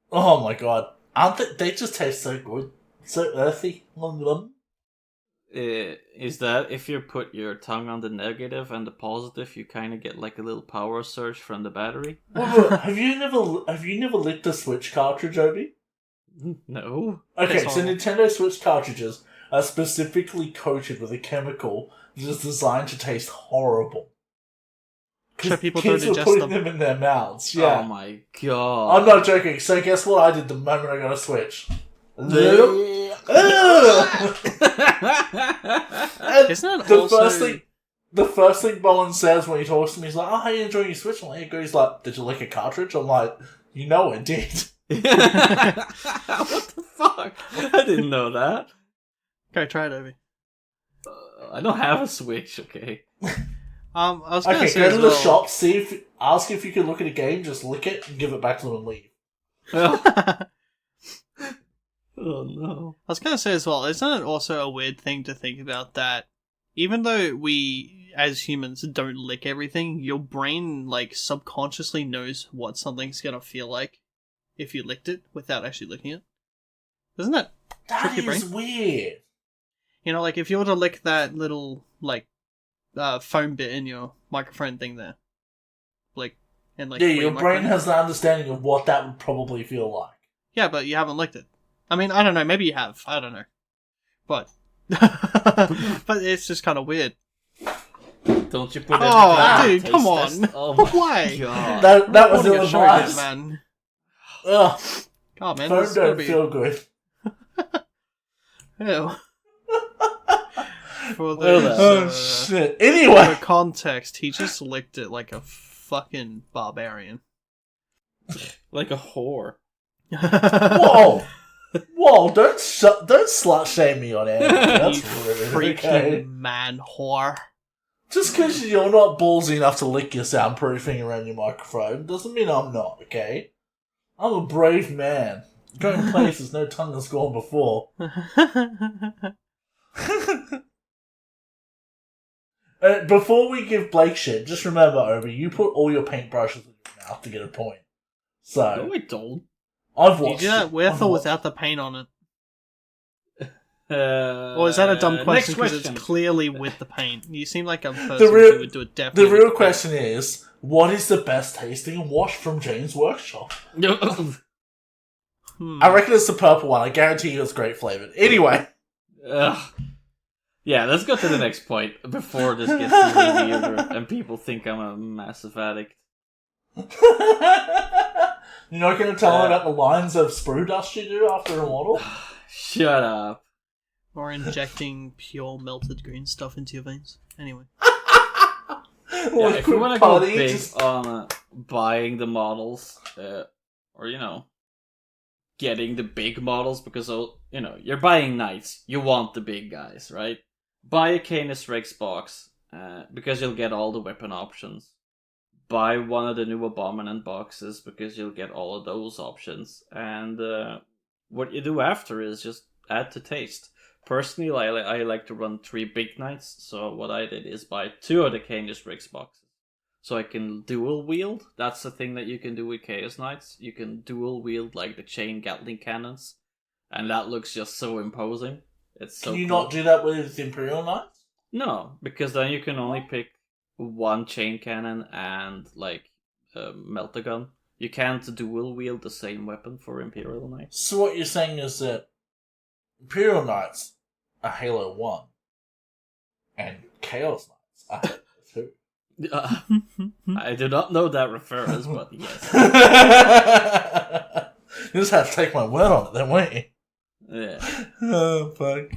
Oh my god. Aren't they just taste so good. So earthy.
Is that if you put your tongue on the negative and the positive, you kind of get like a little power surge from the battery?
Well, have you never licked a Switch cartridge, Obi?
No.
Okay, so Nintendo Switch cartridges are specifically coated with a chemical that is designed to taste horrible.
So people
kids
don't
were
ingest
putting
them
in their mouths. Yeah.
Oh my god.
I'm not joking. So guess what I did the moment I got a Switch?
Isn't it
The first thing Bowen says when he talks to me is like, "Oh, how are you enjoying your Switch?" And he's like, "Did you lick a cartridge?" I'm like, "You know I did."
What the fuck? I didn't know that.
Okay, try it, Obi.
I don't have a Switch. Okay.
I was gonna say
go to the shop, ask if you can look at a game, just lick it and give it back to them and leave.
Oh no.
I was going to say as well, isn't it also a weird thing to think about that even though we, as humans, don't lick everything, your brain, like, subconsciously knows what something's going to feel like if you licked it without actually licking it? Doesn't that trick your brain?
That is weird.
You know, like, if you were to lick that little, like, foam bit in your microphone thing there, like, and like...
Yeah, your brain has an understanding of what that would probably feel like.
Yeah, but you haven't licked it. I mean, I don't know. Maybe you have. I don't know. But but it's just kind of weird.
Don't you put
dude, come
test?
on.
Oh my
Why?
god.
That was
Recording
ill
a show again,
advised.
man.
Ugh,
God, man.
phone
This is gonna
don't
be...
feel good.
Ew. For
Well,
the
Shit. Anyway.
for context, he just licked it like a fucking barbarian.
Like a whore.
Whoa! Whoa! Don't slut shame me on air. That's
You
rude.
freaking
Okay?
man whore.
Just because you're not ballsy enough to lick your soundproofing around your microphone doesn't mean I'm not. Okay? I'm a brave man, going places no tongue has gone before. Before we give Blake shit, just remember, Obi, you put all your paintbrushes in your mouth to get a point. So
No, I don't.
I've
Do you
watched.
do that with
I've
or
watched.
without the paint on it? Or is that a dumb question because it's clearly with the paint? You seem like a person who would do it definitely.
The real
with
question is, what is the best tasting wash from Jane's Workshop? I reckon it's the purple one. I guarantee you it's great flavored. Anyway.
Yeah, let's go to the next point before this gets really weirder and people think I'm a massive addict.
You're not going to tell them about the lines of sprue dust you do after a model?
Shut up.
Or injecting pure melted green stuff into your veins. Anyway.
Yeah, if you want to go big on buying the models, or, getting the big models, because, you're buying knights. You want the big guys, right? Buy a Canis Rex box, because you'll get all the weapon options. Buy one of the new Abominant boxes, because you'll get all of those options. And what you do after is just add to taste. Personally, I like to run 3 big knights, so what I did is buy 2 of the Canis Rex boxes. So I can dual wield. That's the thing that you can do with Chaos Knights. You can dual wield like the chain Gatling cannons. And that looks just so imposing. It's so
Can you
cool.
not do that with Imperial Knights?
No, because then you can only pick one chain cannon and melt gun. You can't dual wield the same weapon for Imperial Knights.
So what you're saying is that Imperial Knights are Halo 1 and Chaos Knights are Halo 2.
I do not know that reference, but yes.
You just had to take my word on it then, won't you?
Yeah.
Oh, fuck.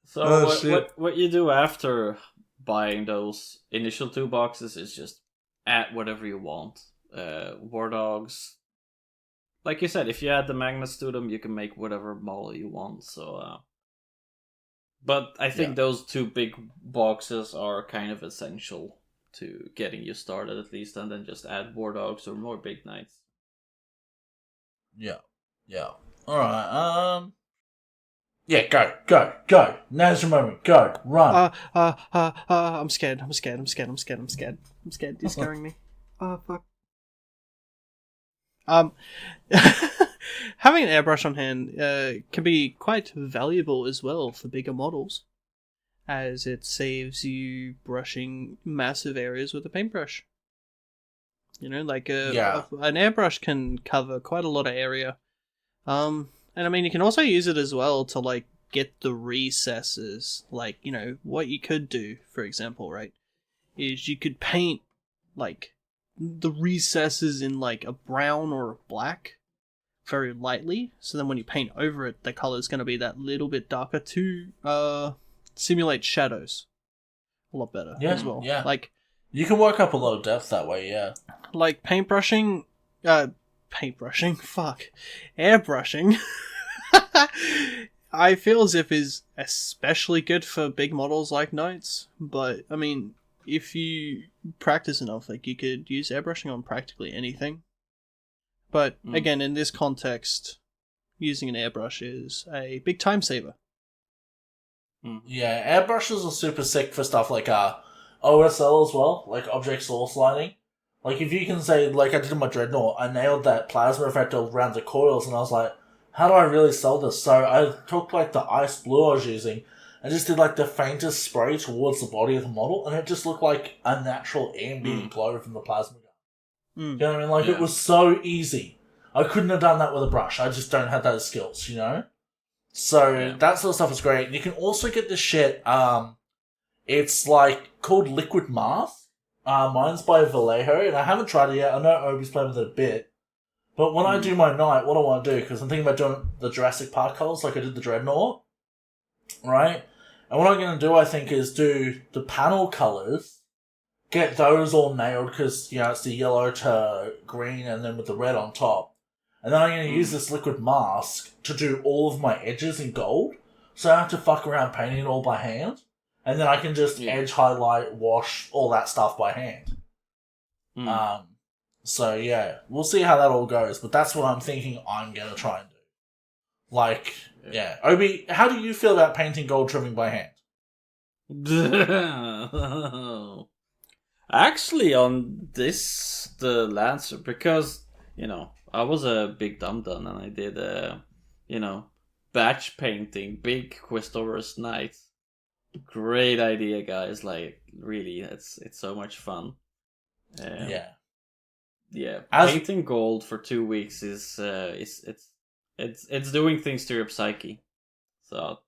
So what you do after buying those initial 2 boxes is just add whatever you want. War dogs. Like you said, if you add the magnets to them, you can make whatever model you want. So, but I think those 2 big boxes are kind of essential to getting you started at least, and then just add war dogs or more big knights.
Yeah. Alright, yeah, go. Now's your moment. Go. Run.
I'm scared. You're scaring me. Fuck. Having an airbrush on hand can be quite valuable as well for bigger models, as it saves you brushing massive areas with a paintbrush. An airbrush can cover quite a lot of area. And I mean, you can also use it as well to get the recesses. What you could do, for example, right, is you could paint the recesses in a brown or a black very lightly, so then when you paint over it, the color is going to be that little bit darker to simulate shadows a lot better as well.
Yeah. You can work up a lot of depth that way, yeah.
Airbrushing. I feel as if is especially good for big models like knights, but I mean, if you practice enough, you could use airbrushing on practically anything. But again, in this context, using an airbrush is a big time saver.
Yeah, airbrushes are super sick for stuff like OSL as well, like object source lighting. If you can say, I did in my Dreadnought, I nailed that plasma effect around the coils, and I was like, how do I really sell this? So I took, the ice blue I was using, and just did, the faintest spray towards the body of the model, and it just looked like a natural ambient glow from the plasma gun. You know what I mean? It was so easy. I couldn't have done that with a brush. I just don't have those skills, you know? So that sort of stuff is great. And you can also get this shit, it's like called Liquid Mask. Mine's by Vallejo, and I haven't tried it yet. I know Obi's playing with it a bit. But when I do my night, what I want to do, because I'm thinking about doing the Jurassic Park colours like I did the Dreadnought, right? And what I'm going to do, I think, is do the panel colours, get those all nailed, because, it's the yellow to green and then with the red on top. And then I'm going to use this Liquid Mask to do all of my edges in gold, so I don't have to fuck around painting it all by hand. And then I can just edge, highlight, wash, all that stuff by hand. So, yeah, we'll see how that all goes, but that's what I'm thinking I'm going to try and do. Obi, how do you feel about painting gold trimming by hand?
Actually, on the Lancer, because, I was a big dum-dum and I did, batch painting, big Questover's Nights. Great idea, guys. Like, really, it's so much fun. Painting gold for 2 weeks is it's doing things to your psyche. So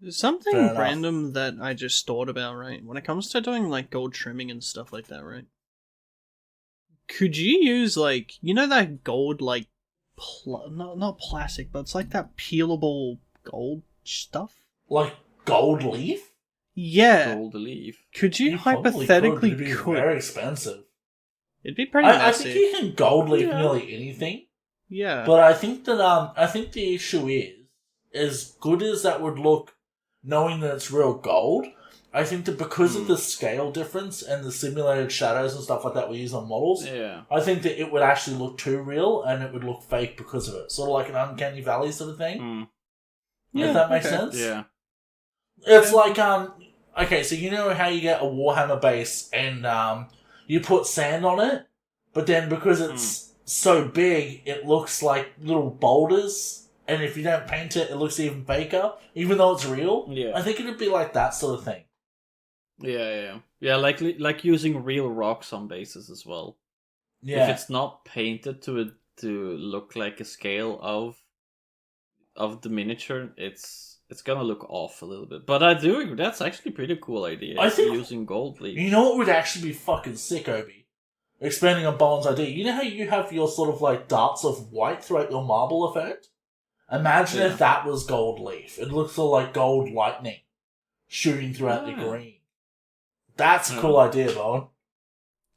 something random that I just thought about, right? When it comes to doing like gold trimming and stuff like that, right? Could you use that gold not plastic, but it's like that peelable gold stuff?
Like gold leaf?
Yeah.
Gold leaf.
Could you hypothetically
could? It'd be very expensive.
It'd be pretty
I think you can gold leaf nearly anything.
Yeah.
But I think that I think the issue is, as good as that would look, knowing that it's real gold, I think that because of the scale difference and the simulated shadows and stuff like that we use on models, I think that it would actually look too real and it would look fake because of it. Sort of like an Uncanny Valley sort of thing. If that makes sense?
Yeah.
It's like, okay, so you know how you get a Warhammer base and you put sand on it, but then because it's so big, it looks like little boulders, and if you don't paint it, it looks even faker, even though it's real.
Yeah.
I think it'd be like that sort of thing.
Yeah, like using real rocks on bases as well.
Yeah.
If it's not painted to look like a scale of the miniature, it's gonna look off a little bit. But I do agree, that's actually a pretty cool idea.
I think
using gold leaf.
You know what would actually be fucking sick, Obi? Expanding on Bowen's idea. You know how you have your sort of like darts of white throughout your marble effect? Imagine if that was gold leaf. It looks sort of like gold lightning shooting throughout the green. That's a cool idea, Bowen.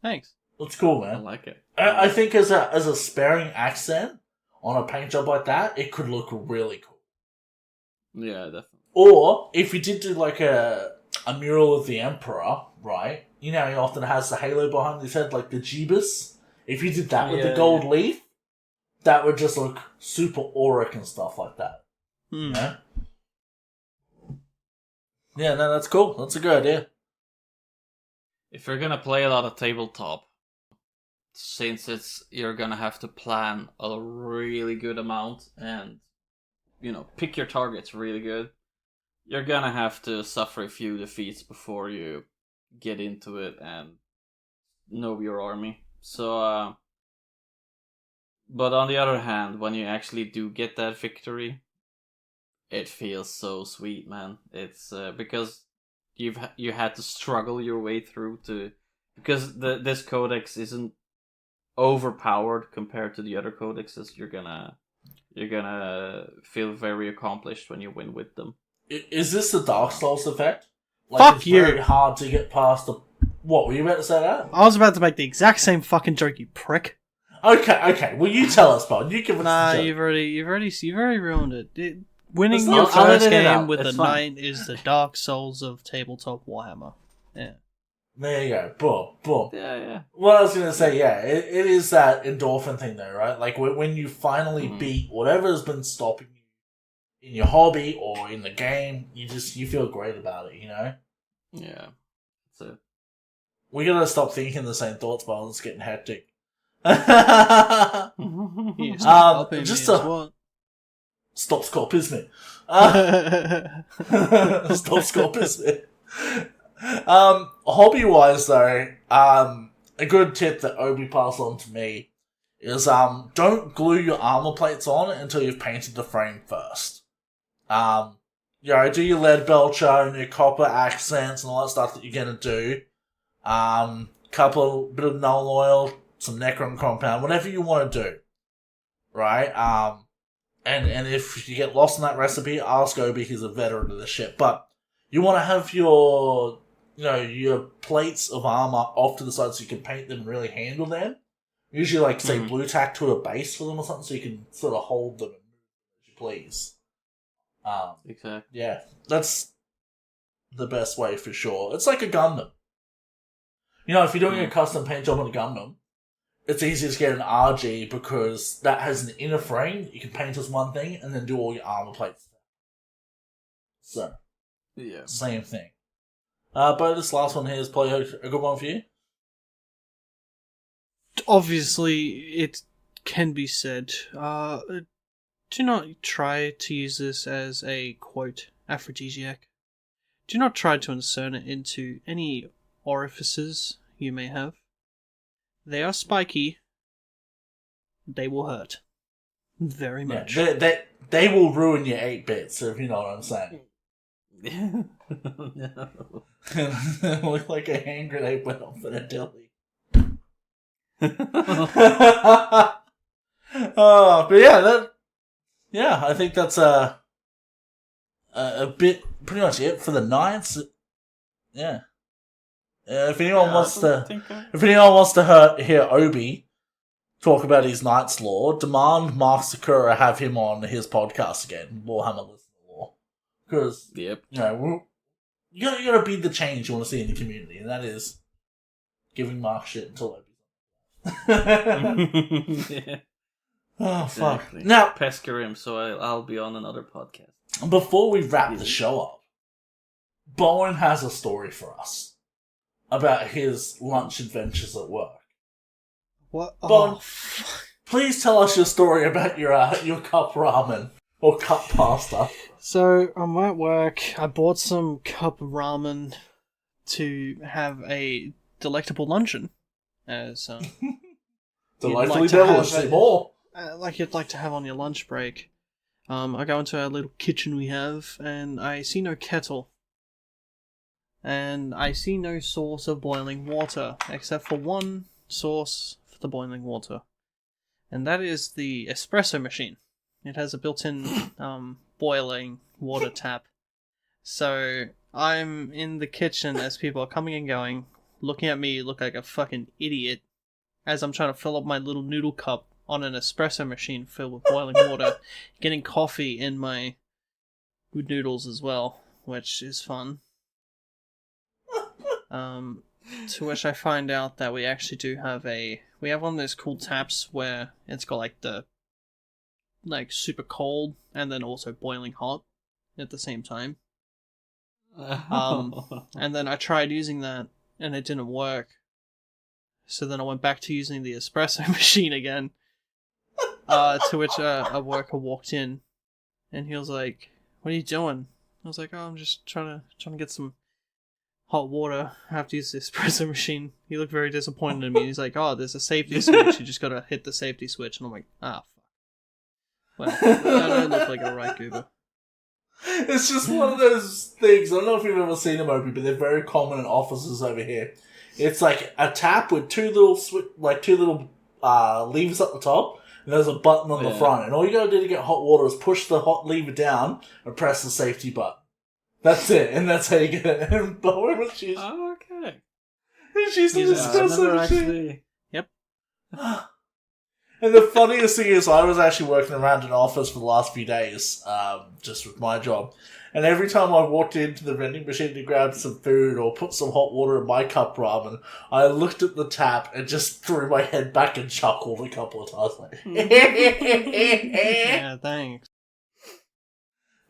Thanks.
That's cool, man.
I like it.
I think as a sparing accent on a paint job like that, it could look really cool.
Yeah, definitely.
Or if you did do like a mural of the Emperor, right? You know, he often has the halo behind his head, like the Jeebus. If you did that with the gold leaf, that would just look super auric and stuff like that. Yeah? Yeah, no, that's cool. That's a good idea.
If you're gonna play a lot of tabletop, since you're gonna have to plan a really good amount and, pick your targets really good, you're gonna have to suffer a few defeats before you get into it and know your army. So, but on the other hand, when you actually do get that victory, it feels so sweet, man. It's because you had to struggle your way through because this codex isn't overpowered compared to the other codexes. You're gonna feel very accomplished when you win with them.
Is this the Dark Souls effect?
Fuck
it's
you!
Very hard to get past the. What were you about to say that?
I was about to make the exact same fucking joke, you prick.
Okay. Well, you tell us, Bob. You give us.
Nah,
the joke.
you've already ruined it. Winning
I'll
your first
edit it
game
out.
with
It's
a
fine.
9 is the Dark Souls of tabletop Warhammer. Yeah.
There you go. Boom.
Yeah.
What I was going to say, it is that endorphin thing though, right? Like when you finally beat whatever has been stopping you in your hobby or in the game, you feel great about it, you know?
Yeah. That's it.
We gotta stop thinking the same thoughts, but it's getting hectic.
Yeah, stop
just
as
a-
what?
Stop Scott Pismet. Stop Scott Pismet. Hobby wise though, a good tip that Obi passed on to me is don't glue your armor plates on until you've painted the frame first. Do your lead belcher and your copper accents and all that stuff that you're gonna do. Bit of null oil, some Necron compound, whatever you want to do. Right? And if you get lost in that recipe, ask Obi, he's a veteran of the shit. But you want to have your plates of armor off to the side so you can paint them and really handle them. Usually, say, blue tack to a base for them or something so you can sort of hold them and move them as you please.
Exactly.
Yeah, that's the best way for sure. It's like a Gundam. If you're doing a custom paint job on a Gundam, it's easier to get an RG because that has an inner frame that you can paint as one thing and then do all your armor plates. So,
yeah,
same thing. But this last one here is probably a good one for you.
Obviously, it can be said. Do not try to use this as a, quote, aphrodisiac. Do not try to insert it into any orifices you may have. They are spiky. They will hurt. Very much.
Yeah, they will ruin your 8-bits, if you know what I'm saying.
No.
Look like a hand grenade went off in a deli. But I think that's a bit pretty much it for the Knights. Yeah. If anyone wants to hear Obi talk about his Knight's lore, demand Mark Sakura have him on his podcast again, Warhammer Listener Lore. Because, you gotta be the change you want to see in the community, and that is giving Mark shit until Obi's on.
Yeah.
Oh, fuck.
Exactly.
Now,
pester him so I'll be on another podcast.
Before we wrap the show up, Bowen has a story for us about his lunch adventures at work.
What?
Bowen, please tell us your story about your cup ramen or cup pasta.
So, I'm at work. I bought some cup ramen to have a delectable luncheon. As,
delightfully devilish, say more.
Like you'd like to have on your lunch break. I go into our little kitchen we have, and I see no kettle. And I see no source of boiling water, except for one source for the boiling water. And that is the espresso machine. It has a built-in boiling water tap. So I'm in the kitchen as people are coming and going, looking at me look like a fucking idiot, as I'm trying to fill up my little noodle cup on an espresso machine filled with boiling water, getting coffee in my good noodles as well, which is fun. To which I find out that we actually do have we have one of those cool taps where it's got super cold and then also boiling hot at the same time. And then I tried using that and it didn't work. So then I went back to using the espresso machine again. To which a worker walked in, and he was like, "What are you doing?" I was like, "Oh, I'm just trying to get some hot water. I have to use the espresso machine." He looked very disappointed in me. He's like, "Oh, there's a safety switch. You just gotta hit the safety switch." And I'm like, "Ah, fuck." Well, I don't look like a right goober.
It's just one of those things. I don't know if you've ever seen them, Opie, but they're very common in offices over here. It's like a tap with two little levers at the top. And there's a button on the front, and all you gotta do to get hot water is push the hot lever down and press the safety button. That's it, and that's how you get it. And she's...
Oh, okay.
And she's the espresso machine.
Yep.
And the funniest thing is, I was actually working around an office for the last few days, just with my job. And every time I walked into the vending machine to grab some food or put some hot water in my cup ramen, I looked at the tap and just threw my head back and chuckled a couple of times. Like,
yeah, thanks.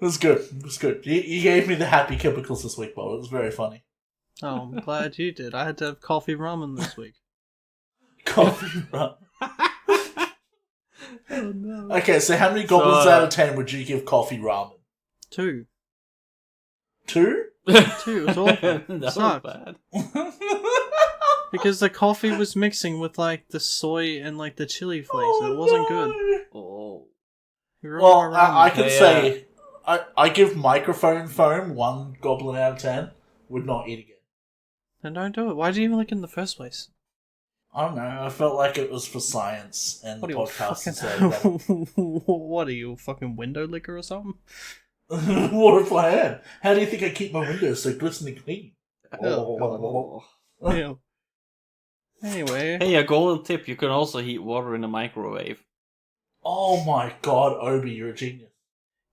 It was good. It was good. You gave me the happy chemicals this week, Bob. It was very funny.
Oh, I'm glad you did. I had to have coffee ramen this week.
Coffee ramen.
Oh, no.
Okay, so how many goblins out of 10 would you give coffee ramen?
2.
2?
2, it was awful.
That's
Sucked.
not bad.
Because the coffee was mixing with, like, the soy and, like, the chili flakes. It wasn't good.
Oh.
Well, I can say, I give microphone foam 1 goblin out of 10. Would not eat again.
Then don't do it. Why did you even look in the first place?
I don't know. I felt like it was for science and the podcast instead.
What are you, a fucking window licker or something?
What a plan! How do you think I keep my windows so glistening clean?
Oh. Yeah. Anyway.
Hey, a golden tip: you can also heat water in the microwave.
Oh my god, Obi, you're a genius.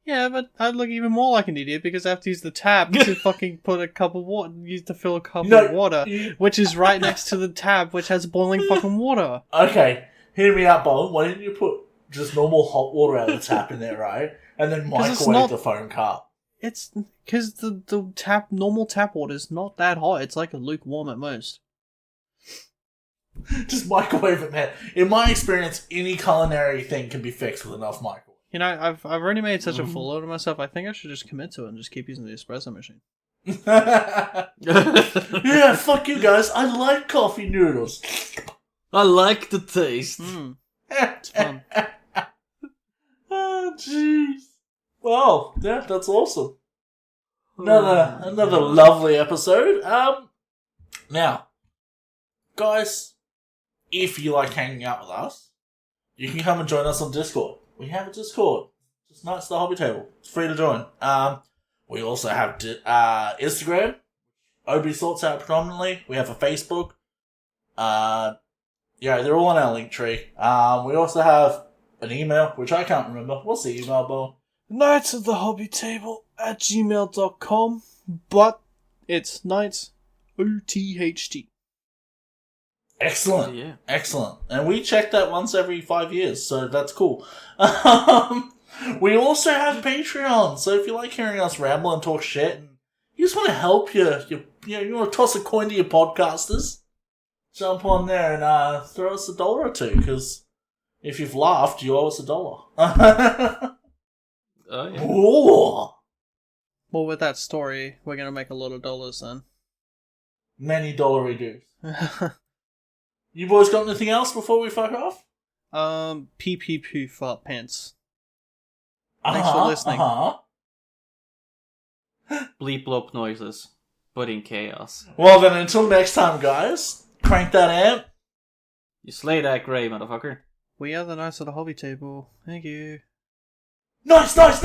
Yeah, but I'd look even more like an idiot because I have to use the tab to fucking put a cup of water, to fill a cup of water, which is right next to the tab, which has boiling fucking water.
Okay, hear me out, Bowen. Why didn't you put just normal hot water out of the tap in there, right? And then microwave the foam cup.
It's because the normal tap water is not that hot. It's like a lukewarm at most.
Just microwave it, man. In my experience, any culinary thing can be fixed with enough microwave.
You know, I've already made such a fool out of myself. I think I should just commit to it and just keep using the espresso machine.
Yeah, fuck you guys. I like coffee noodles.
I like the taste.
It's fun.
Oh, jeez. Well, yeah, that's awesome. Another lovely episode. Now, guys, if you like hanging out with us, you can come and join us on Discord. We have a Discord. Just Knights of the Hobby Table. It's free to join. We also have Instagram. Obi sorts out predominantly. We have a Facebook. Yeah, they're all on our link tree. We also have an email, which I can't remember. What's the email, Bo?
Knights of the Hobby Table at gmail.com, but it's Knights OTHT.
Excellent.
Yeah.
Excellent. And we check that once every 5 years, so that's cool. We also have Patreon, so if you like hearing us ramble and talk shit, and you just want to help you want to toss a coin to your podcasters, jump on there and throw us $1 or $2, because if you've laughed, you owe us $1.
Oh, yeah.
Ooh.
Well, with that story, we're going to make a lot of dollars then.
Many dollary dues. You boys got anything else before we fuck off?
Pee pee poo fart pants. Thanks for listening.
Bleep bloop noises, but in chaos.
Well then, until next time, guys, crank that amp.
You slay that grey, motherfucker.
We are the Knights of the Hobby Table. Thank you.
Nice!
Nice.